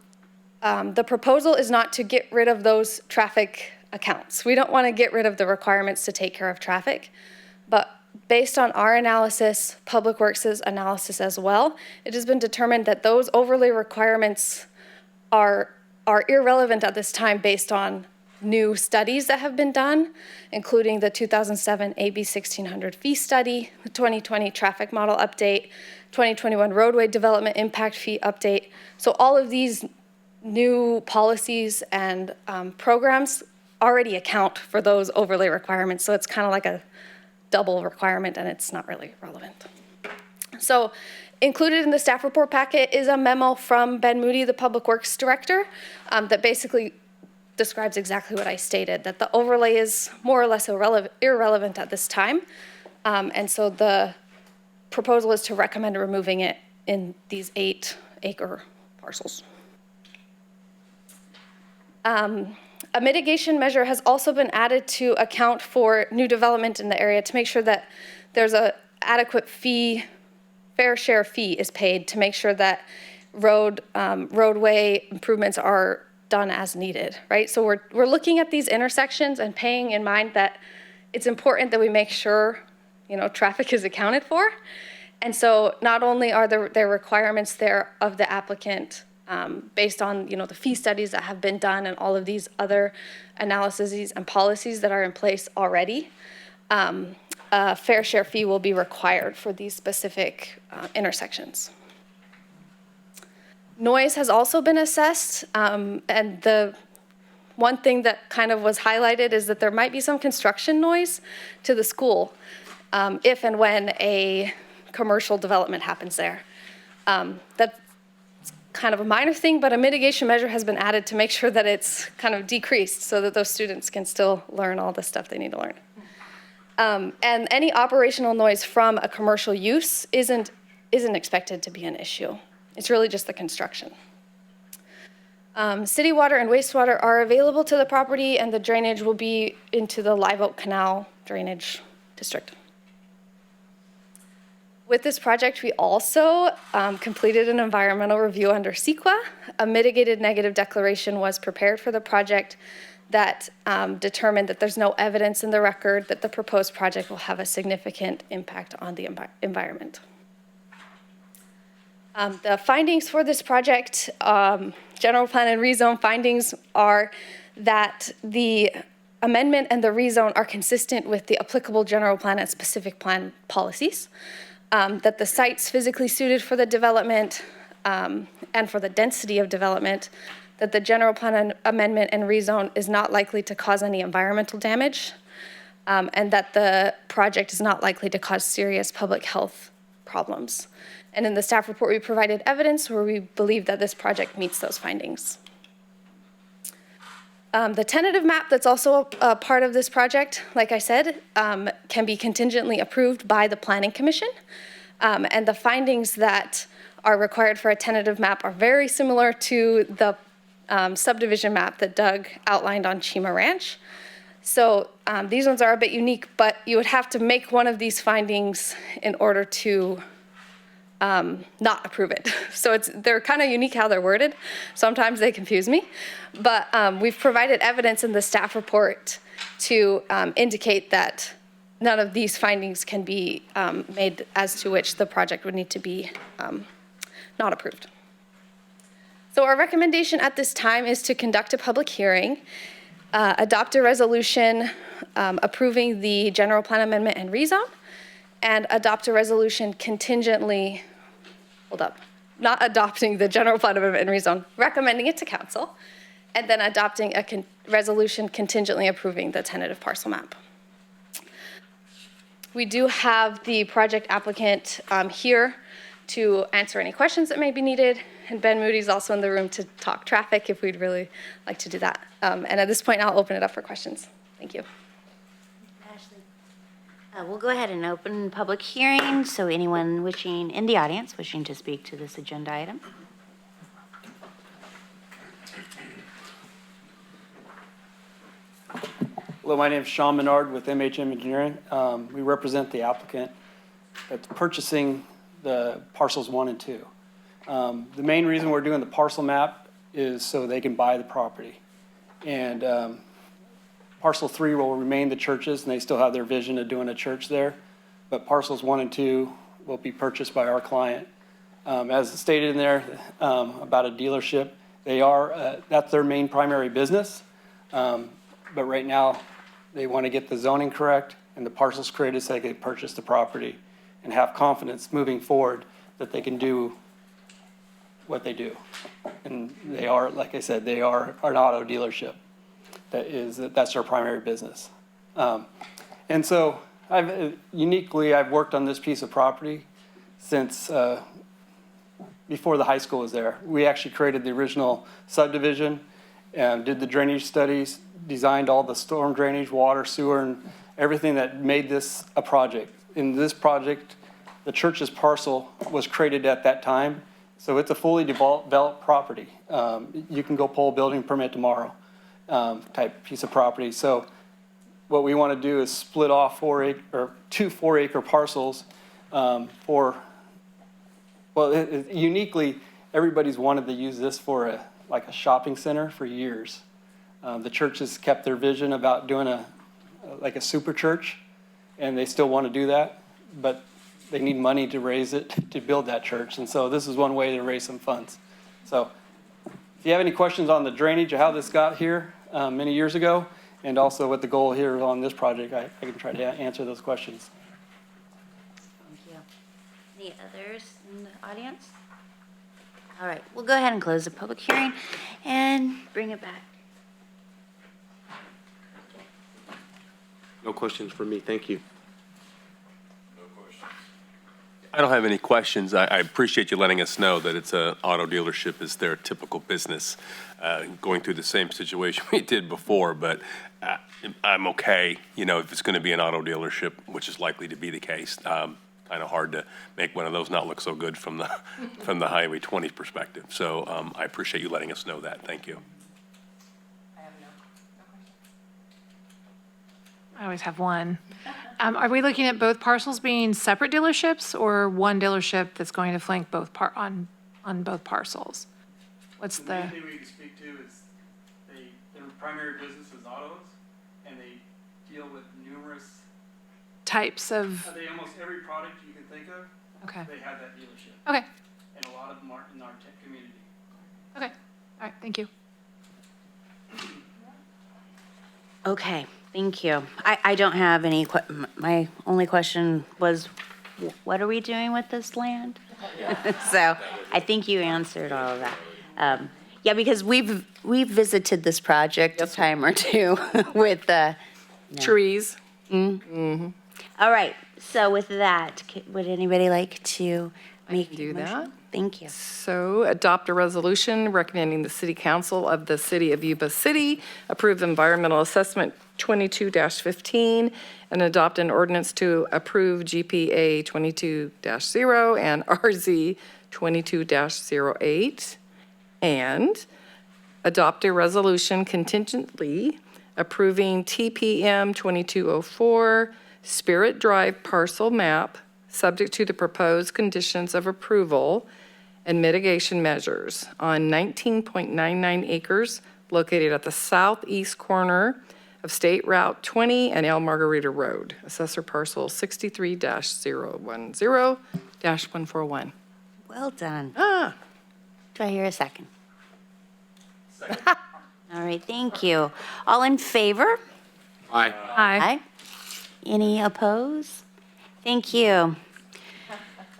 the proposal is not to get rid of those traffic accounts. We don't want to get rid of the requirements to take care of traffic, but based on our analysis, Public Works' analysis as well, it has been determined that those overlay requirements are irrelevant at this time based on new studies that have been done, including the 2007 AB 1600 fee study, the 2020 traffic model update, 2021 roadway development impact fee update. So all of these new policies and programs already account for those overlay requirements. So it's kind of like a double requirement and it's not really relevant. So included in the staff report packet is a memo from Ben Moody, the Public Works Director, that basically describes exactly what I stated, that the overlay is more or less irrelevant at this time. And so the proposal is to recommend removing it in these 8-acre parcels. A mitigation measure has also been added to account for new development in the area to make sure that there's an adequate fee, fair share fee is paid to make sure that roadway improvements are done as needed, right? So we're looking at these intersections and paying in mind that it's important that we make sure, traffic is accounted for. And so not only are there requirements there of the applicant based on, the fee studies that have been done and all of these other analyses and policies that are in place already, a fair share fee will be required for these specific intersections. Noise has also been assessed, and the one thing that kind of was highlighted is that there might be some construction noise to the school if and when a commercial development happens there. That's kind of a minor thing, but a mitigation measure has been added to make sure that it's kind of decreased so that those students can still learn all the stuff they need to learn. And any operational noise from a commercial use isn't expected to be an issue. It's really just the construction. City water and wastewater are available to the property, and the drainage will be into the Live Oak Canal drainage district. With this project, we also completed an environmental review under CEQA. A mitigated negative declaration was prepared for the project that determined that there's no evidence in the record that the proposed project will have a significant impact on the environment. The findings for this project, general plan and rezone findings, are that the amendment and the rezone are consistent with the applicable general plan and specific plan policies, that the site's physically suited for the development and for the density of development, that the general plan amendment and rezone is not likely to cause any environmental damage, and that the project is not likely to cause serious public health problems. And in the staff report, we provided evidence where we believe that this project meets those findings. The tentative map that's also a part of this project, like I said, can be contingently approved by the Planning Commission. And the findings that are required for a tentative map are very similar to the subdivision map that Doug outlined on Chima Ranch. So these ones are a bit unique, but you would have to make one of these findings in order to not approve it. So they're kind of unique how they're worded. Sometimes they confuse me. But we've provided evidence in the staff report to indicate that none of these findings can be made as to which the project would need to be not approved. So our recommendation at this time is to conduct a public hearing, adopt a resolution approving the general plan amendment and rezone, and adopt a resolution contingently, not adopting the general plan amendment and rezone, recommending it to council, and then adopting a resolution contingently approving the tentative parcel map. We do have the project applicant here to answer any questions that may be needed, and Ben Moody's also in the room to talk traffic if we'd really like to do that. And at this point, I'll open it up for questions. Thank you. We'll go ahead and open public hearing, so anyone wishing, in the audience, wishing to speak to this agenda item. Hello, my name is Sean Menard with MHM Engineering. We represent the applicant that's purchasing the parcels 1 and 2. The main reason we're doing the parcel map is so they can buy the property. And parcel 3 will remain the churches, and they still have their vision of doing a church there. But parcels 1 and 2 will be purchased by our client. As stated in there about a dealership, that's their main primary business. But right now, they want to get the zoning correct and the parcels created so they can purchase the property and have confidence moving forward that they can do what they do. And they are, like I said, they are an auto dealership. That's their primary business. And so I've worked on this piece of property since before the high school was there. We actually created the original subdivision and did the drainage studies, designed all the storm drainage, water, sewer, and everything that made this a project. In this project, the church's parcel was created at that time, so it's a fully developed property. You can go pull a building permit tomorrow type piece of property. So what we want to do is split off 2 4-acre parcels uniquely, everybody's wanted to use this for a shopping center for years. The church has kept their vision about doing a super church, and they still want to do that, but they need money to raise it to build that church. And so this is one way to raise some funds. So if you have any questions on the drainage of how this got here many years ago, and also what the goal here on this project, I can try to answer those questions. Thank you. Any others in the audience? All right, we'll go ahead and close the public hearing and bring it back. No questions for me, thank you. I don't have any questions. I appreciate you letting us know that it's an auto dealership is their typical business, going through the same situation we did before, but I'm okay, if it's going to be an auto dealership, which is likely to be the case. Kind of hard to make one of those not look so good from the Highway 20 perspective. So I appreciate you letting us know that. Thank you. I always have one. Are we looking at both parcels being separate dealerships or one dealership that's going to flank on both parcels? What's the? main thing we can speak to is their primary business is autos, and they deal with numerous Types of, almost every product you can think of. okay, They have that dealership, okay, and a lot of them are in our tech community. okay. All right, thank you. Okay, thank you. I don't have any, my only question was, what are we doing with this land? So I think you answered all of that. Yeah, because we've visited this project a time or two with Trees. All right, so with that, would anybody like to make a do motion? that. Thank you. So adopt a resolution recommending the City Council of the City of Yuba City approve environmental assessment 22-15 and adopt an ordinance to approve GPA 22-0 and RZ 22-08 and adopt a resolution contingently approving TPM 2204 Spirit Drive parcel map subject to the proposed conditions of approval and mitigation measures on 19.99 acres located at the southeast corner of State Route 20 and El Margarita Road, Assessor Parcel 63-010-141. Well done. Ah, Do I hear a second? All right, thank you. All in favor? Aye. Aye. Any opposed? Thank you.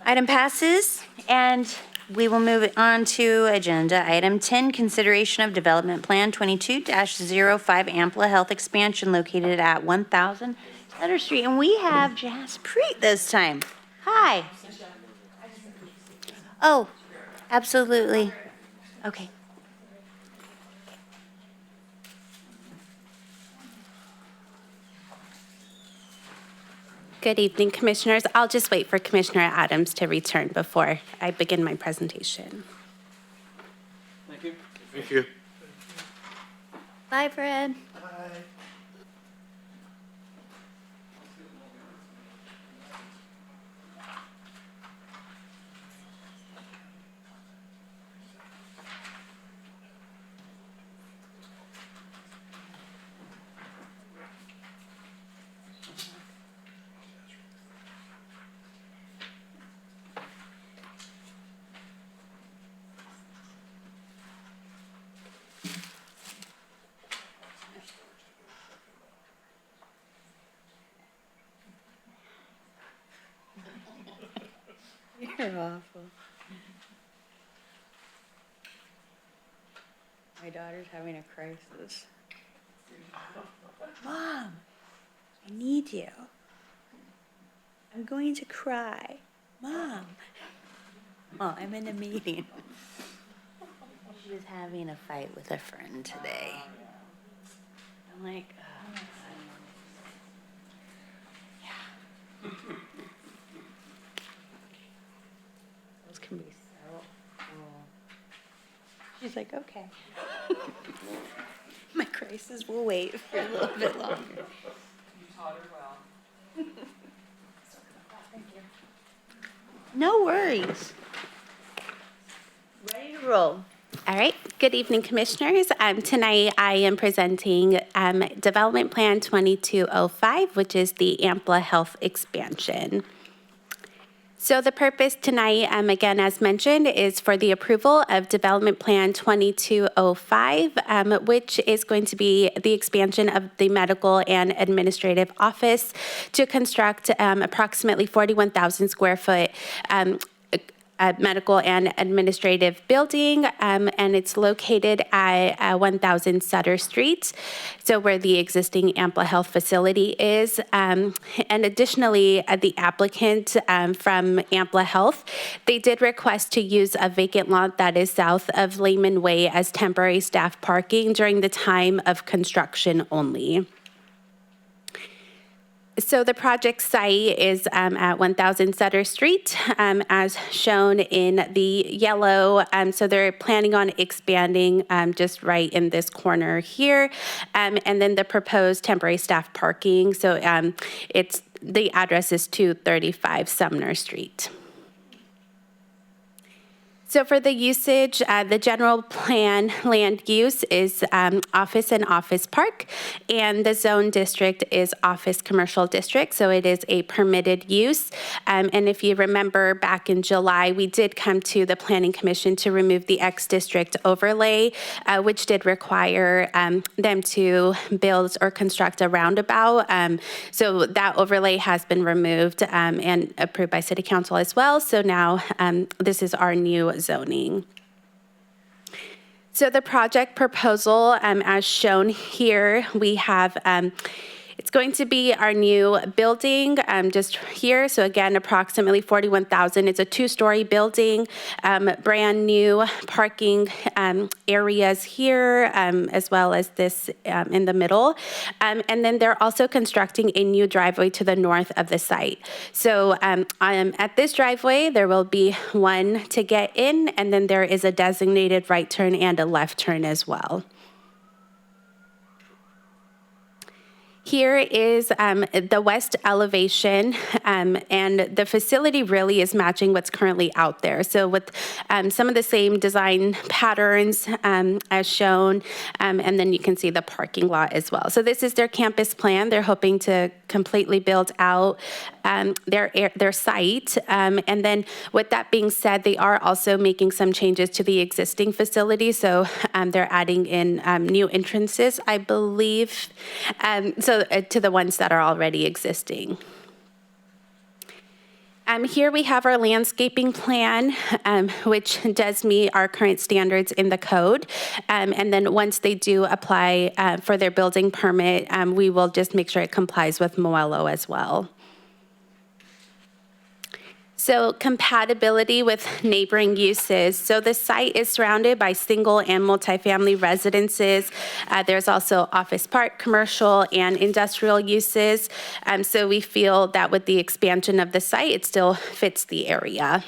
Item passes, and we will move on to agenda item 10, consideration of development plan 22-05 Ampla Health expansion located at 1000 Sutter Street. And we have Jaspreet this time. Hi. Oh, absolutely. Okay. Good evening, Commissioners. I'll just wait for Commissioner Adams to return before I begin my presentation. Thank you. Thank you. Bye, Fred. You're awful. My daughter's having a crisis. Mom, I need you. I'm going to cry. Mom. Oh, I'm in a meeting. She was having a fight with a friend today. I'm like, oh, yeah. Those can be so cool. She's like, okay. My crisis will wait for a little bit longer. You taught her well. Thank you. No worries. Ready to roll. All right. Good evening, Commissioners. Tonight I am presenting Development Plan 2205, which is the Ampla Health expansion. So the purpose tonight, again, as mentioned, is for the approval of Development Plan 2205, which is going to be the expansion of the medical and administrative office to construct approximately 41,000 square foot medical and administrative building, and it's located at 1000 Sutter Street, so where the existing Ampla Health facility is. And additionally, the applicant from Ampla Health, they did request to use a vacant lot that is south of Lehman Way as temporary staff parking during the time of construction only. So the project site is at 1000 Sutter Street, as shown in the yellow. So they're planning on expanding just right in this corner here. And then the proposed temporary staff parking. So the address is 235 Sumner Street. So for the usage, the general plan land use is office and office park, and the zone district is office commercial district, so it is a permitted use. And if you remember back in July, we did come to the Planning Commission to remove the X district overlay, which did require them to build or construct a roundabout. So that overlay has been removed and approved by City Council as well. So now this is our new zoning. So the project proposal, as shown here, we have, it's going to be our new building just here. So again, approximately 41,000. It's a 2-story building, brand new parking areas here, as well as this in the middle. And then they're also constructing a new driveway to the north of the site. So at this driveway, there will be one to get in, and then there is a designated right turn and a left turn as well. here is the west elevation, and the facility really is matching what's currently out there. So with some of the same design patterns as shown, and then you can see the parking lot as well. So this is their campus plan. They're hoping to completely build out their site. And then with that being said, they are also making some changes to the existing facility. So they're adding in new entrances, I believe, to the ones that are already existing. Here we have our landscaping plan, which does meet our current standards in the code. And then once they do apply for their building permit, we will just make sure it complies with Moello as well. So compatibility with neighboring uses. So the site is surrounded by single and multifamily residences. There's also office park, commercial, and industrial uses. So we feel that with the expansion of the site, it still fits the area.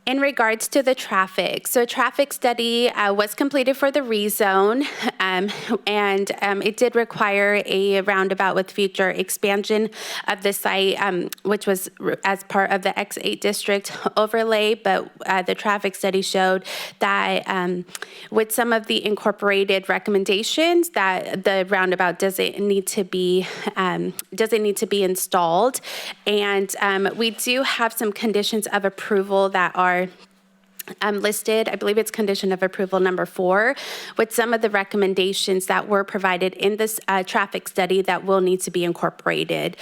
In regards to the traffic, so traffic study was completed for the rezone, and it did require a roundabout with future expansion of the site, which was as part of the X8 district overlay, but the traffic study showed that with some of the incorporated recommendations that the roundabout doesn't need to be installed, and we do have some conditions of approval that are listed. I believe it's condition of approval number 4, with some of the recommendations that were provided in this traffic study that will need to be incorporated.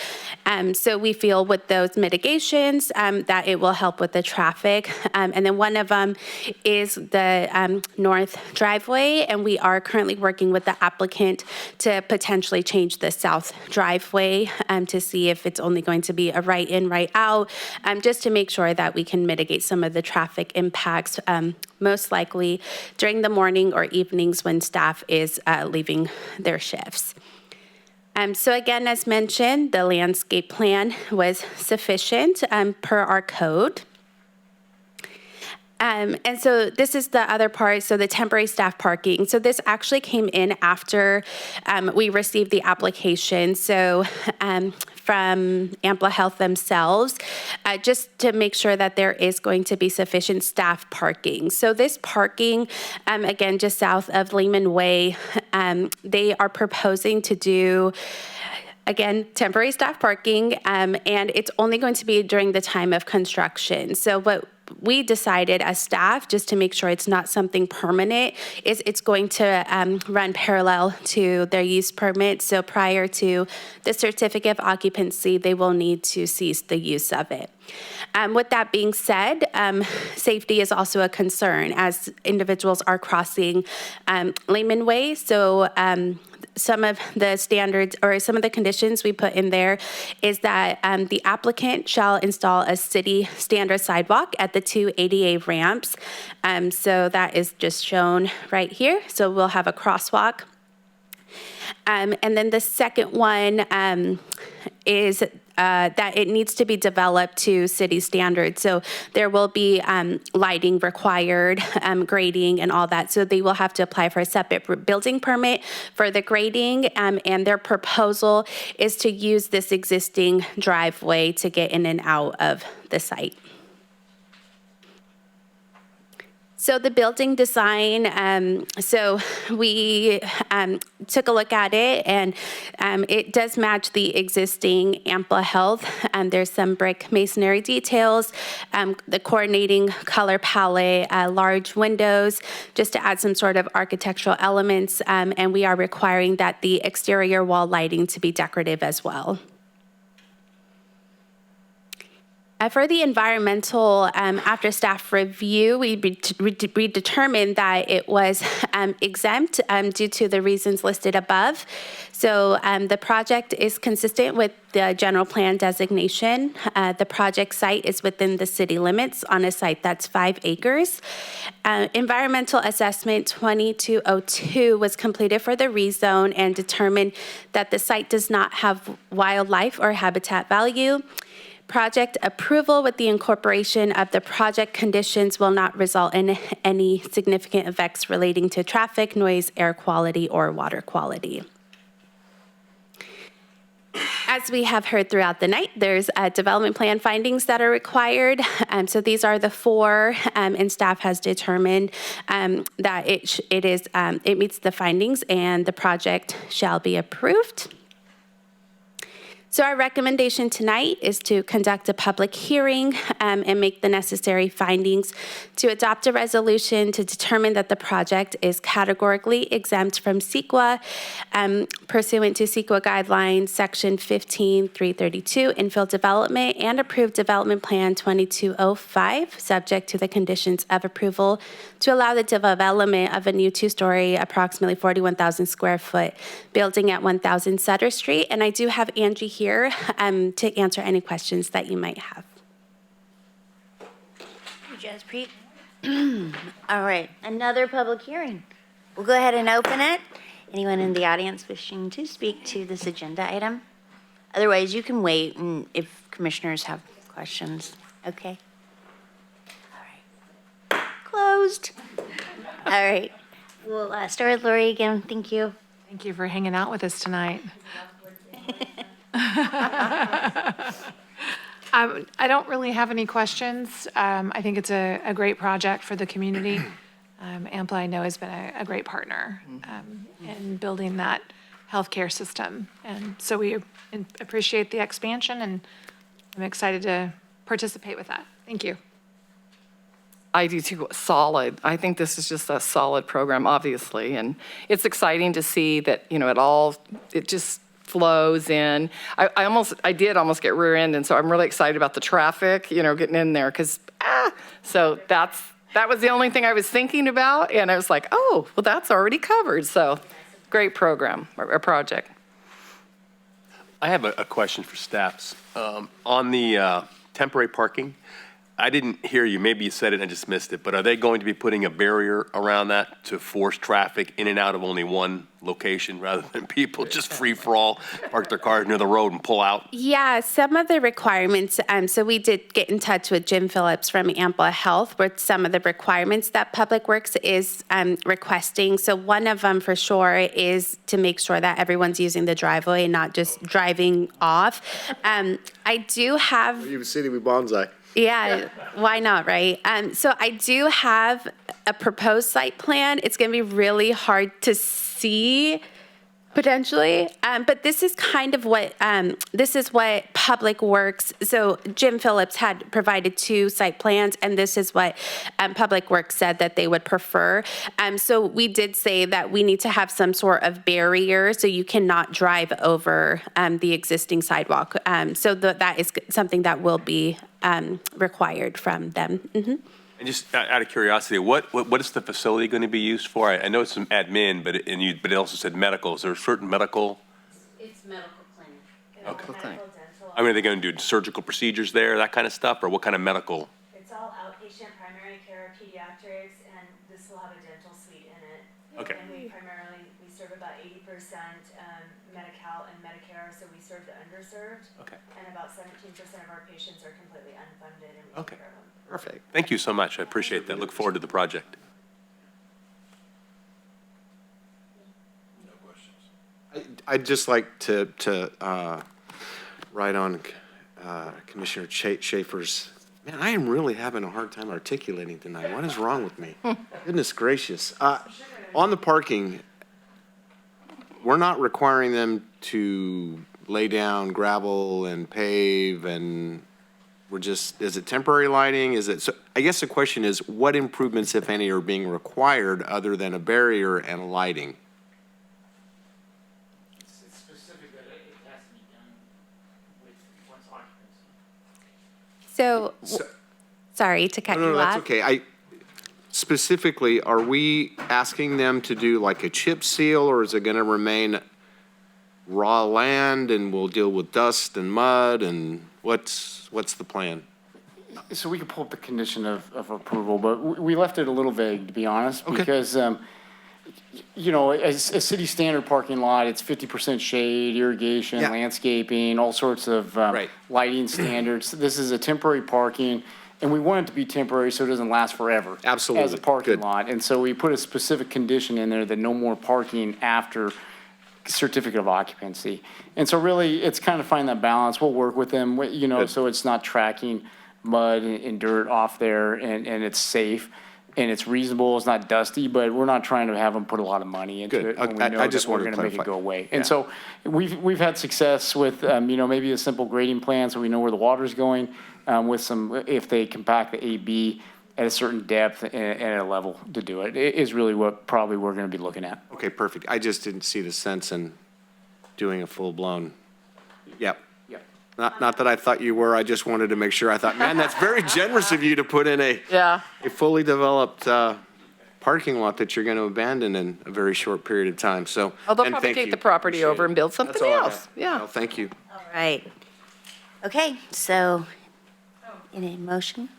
So we feel with those mitigations that it will help with the traffic. And then one of them is the north driveway, and we are currently working with the applicant to potentially change the south driveway to see if it's only going to be a right in, right out, just to make sure that we can mitigate some of the traffic impacts, most likely during the morning or evenings when staff is leaving their shifts. So again, as mentioned, the landscape plan was sufficient per our code. And so this is the other part, so the temporary staff parking. So this actually came in after we received the application. So from Ampla Health themselves, just to make sure that there is going to be sufficient staff parking. So this parking, again, just south of Lehman Way, they are proposing to do, again, temporary staff parking, and it's only going to be during the time of construction. So what we decided as staff, just to make sure it's not something permanent, is it's going to run parallel to their use permit. So prior to the certificate of occupancy, they will need to cease the use of it. With that being said, safety is also a concern as individuals are crossing Lehman Way. So some of the standards or some of the conditions we put in there is that the applicant shall install a city standard sidewalk at the 2 ADA ramps. So that is just shown right here. So we'll have a crosswalk. And then the second one is that it needs to be developed to city standards. So there will be lighting required, grading and all that. So they will have to apply for a separate building permit for the grading. And their proposal is to use this existing driveway to get in and out of the site. So the building design, so we took a look at it, and it does match the existing Ampla Health. There's some brick masonry details, the coordinating color palette, large windows, just to add some sort of architectural elements, and we are requiring that the exterior wall lighting to be decorative as well. For the environmental, after staff review, we determined that it was exempt due to the reasons listed above. So the project is consistent with the general plan designation. The project site is within the city limits on a site that's 5 acres. Environmental assessment 2202 was completed for the rezone and determined that the site does not have wildlife or habitat value. Project approval with the incorporation of the project conditions will not result in any significant effects relating to traffic, noise, air quality, or water quality. As we have heard throughout the night, there's development plan findings that are required. So these are the four, and staff has determined that it meets the findings and the project shall be approved. So our recommendation tonight is to conduct a public hearing and make the necessary findings to adopt a resolution to determine that the project is categorically exempt from CEQA pursuant to CEQA guidelines, section 15.332, infill development, and approved development plan 2205, subject to the conditions of approval to allow the development of a new two-story, approximately 41,000 square foot building at 1000 Sutter Street. And I do have Angie here to answer any questions that you might have. Jaspreet. All right, another public hearing. We'll go ahead and open it. Anyone in the audience wishing to speak to this agenda item? Otherwise, you can wait and if commissioners have questions. Okay. All right. Closed. All right. We'll start with Lori again. Thank you. Thank you for hanging out with us tonight. I don't really have any questions. I think it's a great project for the community. AMPLA, I know, has been a great partner in building that healthcare system. And so we appreciate the expansion, and I'm excited to participate with that. Thank you. I do too. Solid. I think this is just a solid program, obviously. And it's exciting to see that, it just flows in. I did almost get rear-ended, and so I'm really excited about the traffic, getting in there, because, so that was the only thing I was thinking about, and I was like, oh, well, that's already covered. So great program, or project. I have a question for staffs. On the temporary parking, I didn't hear you. Maybe you said it and I just missed it, but are they going to be putting a barrier around that to force traffic in and out of only one location rather than people just free for all, park their cars near the road and pull out? Yeah, some of the requirements, so we did get in touch with Jim Phillips from AMPLA Health with some of the requirements that Public Works is requesting. So one of them for sure is to make sure that everyone's using the driveway and not just driving off. I do have... Yuba City, we bonsai. Yeah, why not, right? So I do have a proposed site plan. It's going to be really hard to see potentially, but this is kind of what Public Works. So Jim Phillips had provided 2 site plans, and this is what Public Works said that they would prefer. So we did say that we need to have some sort of barrier so you cannot drive over the existing sidewalk. So that is something that will be required from them. Mm-hmm. And just out of curiosity, what is the facility going to be used for? I know it's some admin, but it also said medical. Is there a certain medical? It's medical clinic. Okay. Medical, dental. I mean, are they going to do surgical procedures there, that kind of stuff, or what kind of medical? It's all outpatient, primary care, pediatrics, and this will have a dental suite in it. Okay. And we serve about 80% Medi-Cal and Medicare, so we serve the underserved. Okay. And about 17% of our patients are completely unfunded, and we Okay. take care of them. Perfect. Thank you so much. I appreciate that. Look forward to the project. No questions. I'd just like to write on Commissioner Schaefer's, man, I am really having a hard time articulating tonight. What is wrong with me? Goodness gracious. On the parking, we're not requiring them to lay down gravel and pave, and is it temporary lighting? So I guess the question is, what improvements, if any, are being required other than a barrier and lighting? It's specific that it has to be done with one's occupancy. So sorry to cut you off. No, that's okay. Specifically, are we asking them to do like a chip seal, or is it going to remain raw land and we'll deal with dust and mud, and what's the plan? So we could pull up the condition of approval, but we left it a little vague, to be honest, Okay. because, you know, as a city standard parking lot, it's 50% shade, irrigation, Yeah. landscaping, all sorts of Right. lighting standards. This is a temporary parking, and we want it to be temporary so it doesn't last forever. Absolutely. As a parking Good. lot. And so we put a specific condition in there that no more parking after certificate of occupancy. And so really, it's kind of finding that balance. We'll work with them, you know, so it's not tracking mud and dirt off there, and it's safe. And it's reasonable, it's not dusty, but we're not trying to have them put a lot of money into Good. it when we I know just that we're wanted to gonna make it clarify. go away. Yeah. And so we've had success with, you know, maybe a simple grading plan so we know where the water's going, with some, if they compact the AB at a certain depth and at a level to do it, is really what probably we're gonna be looking at. Okay, perfect. I just didn't see the sense in doing a full-blown, yep. Yep. Not that I thought you were, I just wanted to make sure. I thought, man, that's very generous of you to put in a fully developed parking lot that you're going to abandon in a very short period of time, so. Oh, they'll and probably thank take you. the property over Appreciate and it. build That's something all I else. have. Yeah. No, thank you. All right. Okay, so, any motion?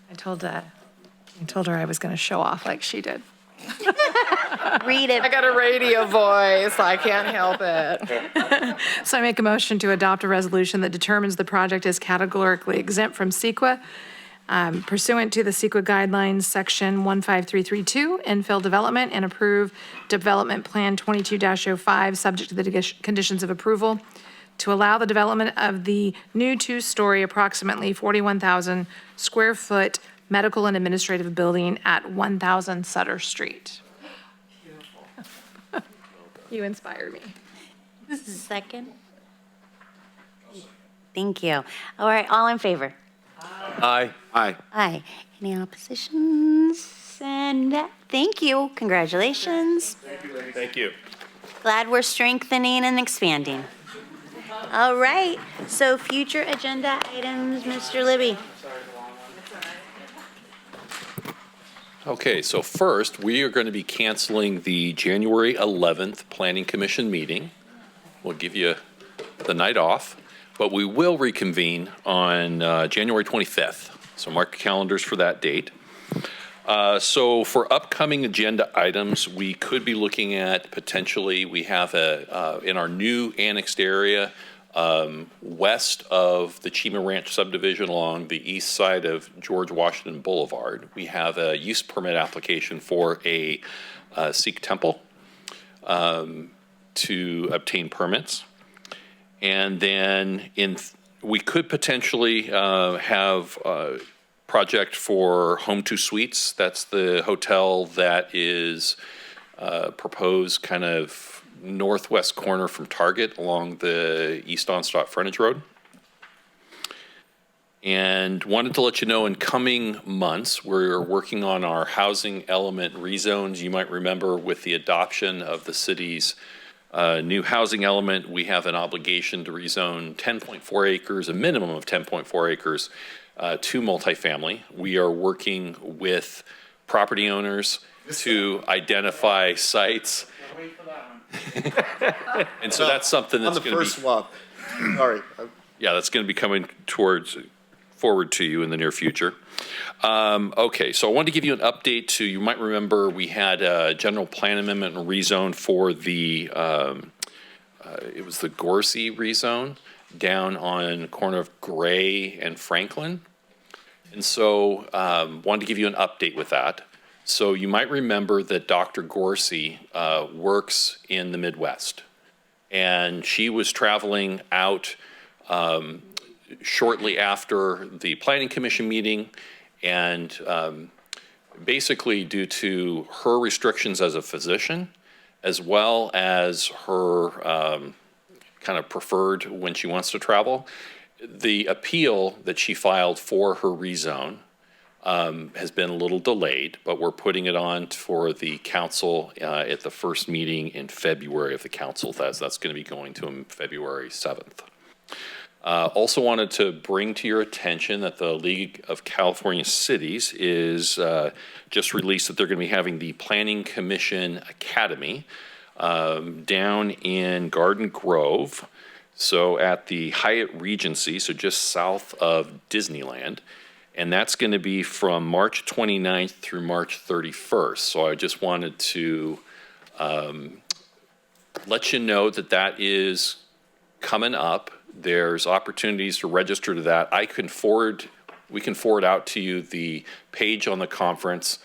I told her I was going to show off like she did. Read it. I got a radio voice, I can't help it. So I make a motion to adopt a resolution that determines the project is categorically exempt from CEQA pursuant to the CEQA guidelines, section 15332, infill development, and approve development plan 22-05, subject to the conditions of approval, to allow the development of the new two-story, approximately 41,000 square foot medical and administrative building at 1,000 Sutter Street. You inspire me. Second? Thank you. All right, all in favor? Aye. Aye. Aye. Any oppositions? And thank you. Congratulations. Thank you. Glad we're strengthening and expanding. All right, so future agenda items, Mr. Libby. Okay, so first, we are going to be canceling the January 11th Planning Commission meeting. We'll give you the night off, but we will reconvene on January 25th. So mark your calendars for that date. So for upcoming agenda items, we could be looking at potentially, we have in our new annexed area, west of the Chima Ranch subdivision along the east side of George Washington Boulevard, we have a use permit application for a Sikh temple to obtain permits. And then we could potentially have a project for Home 2 Suites. That's the hotel that is proposed kind of northwest corner from Target along the East Onstadt frontage road. And wanted to let you know in coming months, we're working on our housing element rezones. You might remember with the adoption of the city's new housing element, we have an obligation to rezone 10.4 acres, a minimum of 10.4 acres, to multifamily. We are working with property owners to identify sites. And so that's something that's going to be. On the first swap. Sorry. Yeah, that's going to be coming forward to you in the near future. Okay, so I wanted to give you an update you might remember we had a general plan amendment and rezone for the, it was the Gorsey rezone down on the corner of Gray and Franklin. And so wanted to give you an update with that. So you might remember that Dr. Gorsey works in the Midwest. And she was traveling out shortly after the Planning Commission meeting. And basically due to her restrictions as a physician, as well as her kind of preferred when she wants to travel, the appeal that she filed for her rezone has been a little delayed, but we're putting it on for the council at the first meeting in February of the council. That's going to be going to February 7th. Also wanted to bring to your attention that the League of California Cities is just released that they're going to be having the Planning Commission Academy down in Garden Grove, so at the Hyatt Regency, so just south of Disneyland. And that's going to be from March 29th through March 31st. So I just wanted to let you know that that is coming up. There's opportunities to register to that. We can forward out to you the page on the conference.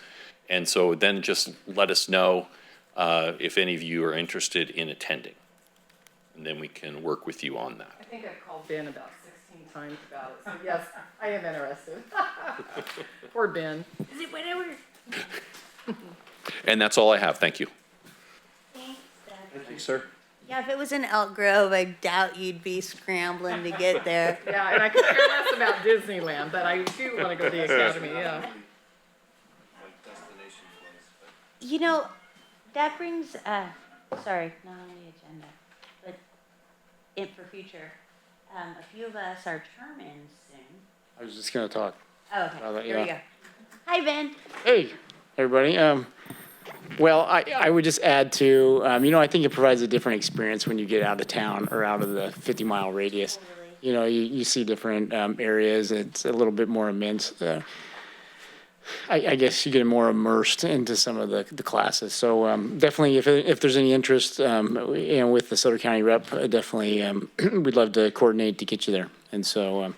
And so then just let us know if any of you are interested in attending. And then we can work with you on that. I think I've called Ben about 16 times about it, so yes, I am interested. Poor Ben. Is it whatever? And that's all I have. Thank you. Thanks, Doug. Thank you, sir. Yeah, if it was in Elk Grove, I doubt you'd be scrambling to get there. Yeah, and I could care less about Disneyland, but I do want to go to the Academy, yeah. You know, that brings, sorry, not on the agenda, but for future, a few of us are term ends soon. I was just gonna talk. Oh, About that, okay, here we yeah. go. Hi, Ben. Hey, everybody. Well, I would just add to, I think it provides a different experience when you get out of town or out of the 50-mile radius. You know, you see different areas. It's a little bit more immense. I guess you get more immersed into some of the classes. So definitely, if there's any interest, with the Sutter County rep, definitely we'd love to coordinate to get you there. And so,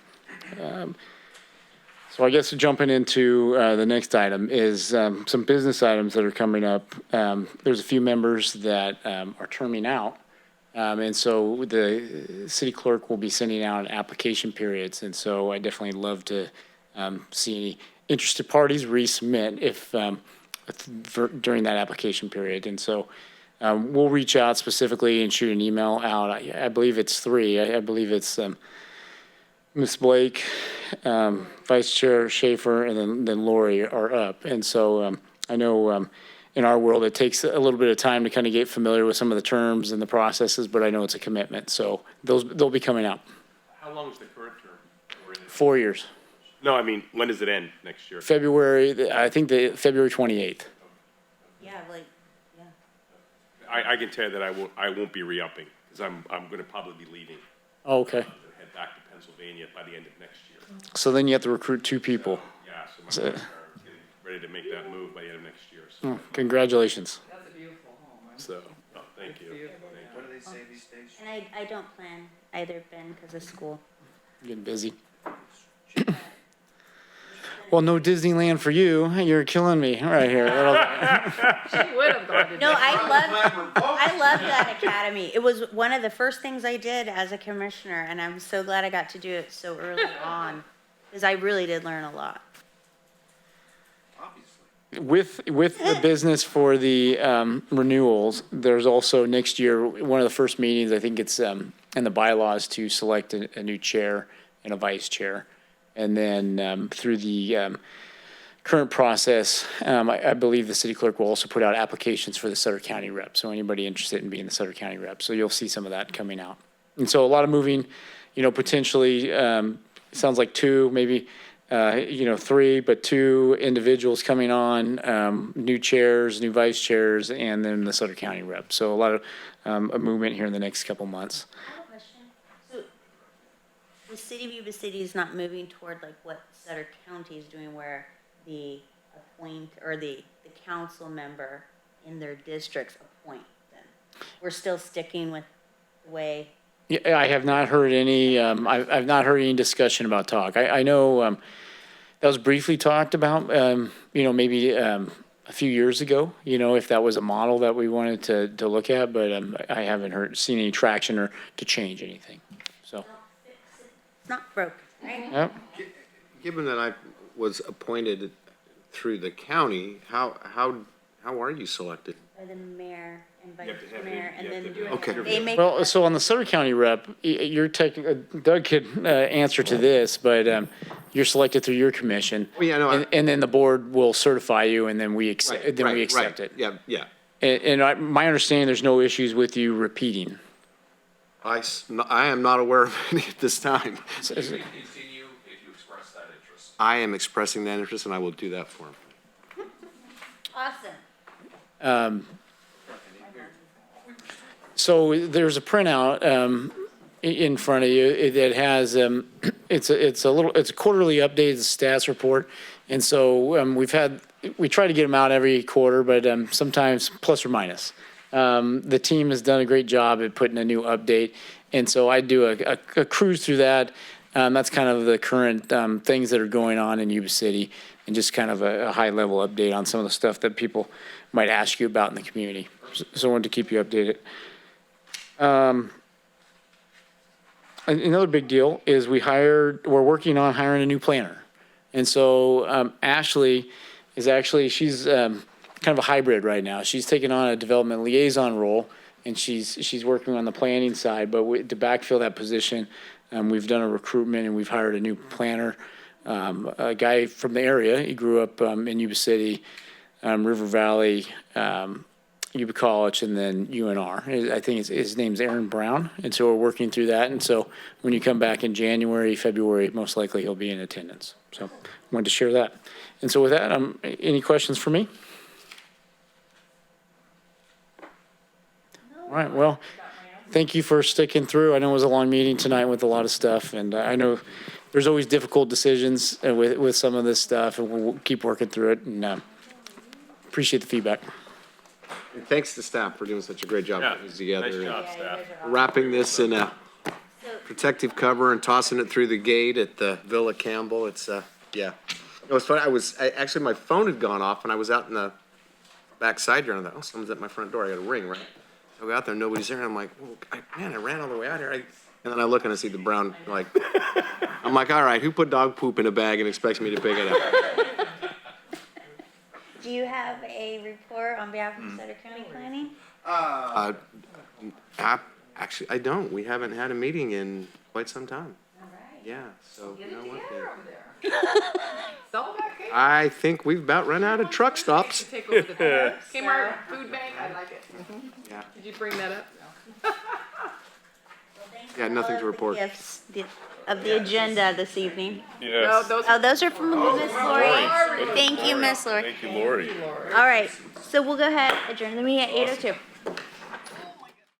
so I guess jumping into the next item is some business items that are coming up. There's a few members that are terming out. And so the city clerk will be sending out application periods. And so I definitely love to see any interested parties resubmit if during that application period. And so we'll reach out specifically and shoot an email out. I believe it's 3. I believe it's Ms. Blake, Vice Chair Schaefer, and then Lori are up. And so I know in our world, it takes a little bit of time to kind of get familiar with some of the terms and the processes, but I know it's a commitment. So they'll be coming out. How long is the current term? 4 years. No, I mean, when does it end next year? February, I think February 28th. Yeah, like, yeah. I can tell you that I won't be re-upping, because I'm going to probably be leaving. Oh, okay. And head back to Pennsylvania by the end of next year. So then you have to recruit 2 people. Yeah, so my partner is getting ready to make that move by the end of next year. So, Congratulations. That's a beautiful home. so thank you. What do they say these days? And I don't plan either, Ben, because of school. Getting busy. Well, no Disneyland for you. You're killing me right here. She would have gone to No, I loved that academy. It was one of the first things I did as a commissioner, and I'm so glad I got to do it so early on, because I really did learn a lot. With the business for the renewals, there's also next year, one of the first meetings, I think it's in the bylaws to select a new chair and a vice chair. And then through the current process, I believe the city clerk will also put out applications for the Sutter County rep. So anybody interested in being the Sutter County rep. So you'll see some of that coming out. And so a lot of moving, potentially, sounds like 2, maybe, 3, but 2 individuals coming on, new chairs, new vice chairs, and then the Sutter County rep. So a lot of a movement here in the next couple months. I have a question. So the city of Yuba City is not moving toward like what Sutter County is doing, where the council member in their districts appoint them. We're still sticking with the way. Yeah, I have not heard any, I've not heard any discussion about talk. I know that was briefly talked about, maybe a few years ago, if that was a model that we wanted to look at, but I haven't seen any traction or to change anything, so. It's not broken, right? Yep. Given that I was appointed through the county, how are you selected? By the mayor and vice You have to have mayor, it- and you have then to do it. Okay. they make. Well, so on the Sutter County rep, you're taking, Doug could answer to this, but you're selected through your commission. Well, yeah, no, And then the board will certify you, and then we accept it. Yeah. And my understanding, there's no issues with you repeating. I am not aware of any at this time. Continue if you express that interest. I am expressing that interest, and I will do that for him. Awesome. So there's a printout in front of you that has, it's a quarterly updated stats report. And so we try to get them out every quarter, but sometimes plus or minus. The team has done a great job at putting a new update. And so I do a cruise through that. That's kind of the current things that are going on in Yuba City, and just kind of a high-level update on some of the stuff that people might ask you about in the community. So I wanted to keep you updated. Another big deal is we're working on hiring a new planner. And so Ashley is actually, she's kind of a hybrid right now. She's taking on a development liaison role, and she's working on the planning side. But to backfill that position, we've done a recruitment and we've hired a new planner, a guy from the area. He grew up in Yuba City, River Valley, Yuba College, and then UNR. I think his name's Aaron Brown, and so we're working through that. And so when you come back in January, February, most likely he'll be in attendance. So I wanted to share that. And so with that, any questions for me? All right, well, thank you for sticking through. I know it was a long meeting tonight with a lot of stuff, and I know there's always difficult decisions with some of this stuff, and we'll keep working through it, and appreciate the feedback. And thanks to staff for doing such a great job putting this together. Nice job, staff. Wrapping this in a protective cover and tossing it through the gate at the Villa Campbell. It's, yeah. It was funny. Actually, my phone had gone off and I was out in the backside here and I thought, oh, someone's at my front door. I got a ring, right? I go out there, nobody's there. And I'm like, well, man, I ran all the way out here. And then I look and I see the brown, like, I'm like, all right, who put dog poop in a bag and expects me to pick it up? Do you have a report on behalf of Sutter County Planning? Actually, I don't. We haven't had a meeting in quite some time. All right. Yeah, so you know what? Sell that cake. I think we've about run out of truck stops. Take over the Kmart food bank. I like it. Yeah. Did you bring that up? Yeah, nothing to report. Gifts of the agenda this evening. Yes. Oh, those are from Miss Lori. Thank you, Miss Lori. Thank you, Lori. All right, so we'll go ahead, adjourn the meeting at 8:02.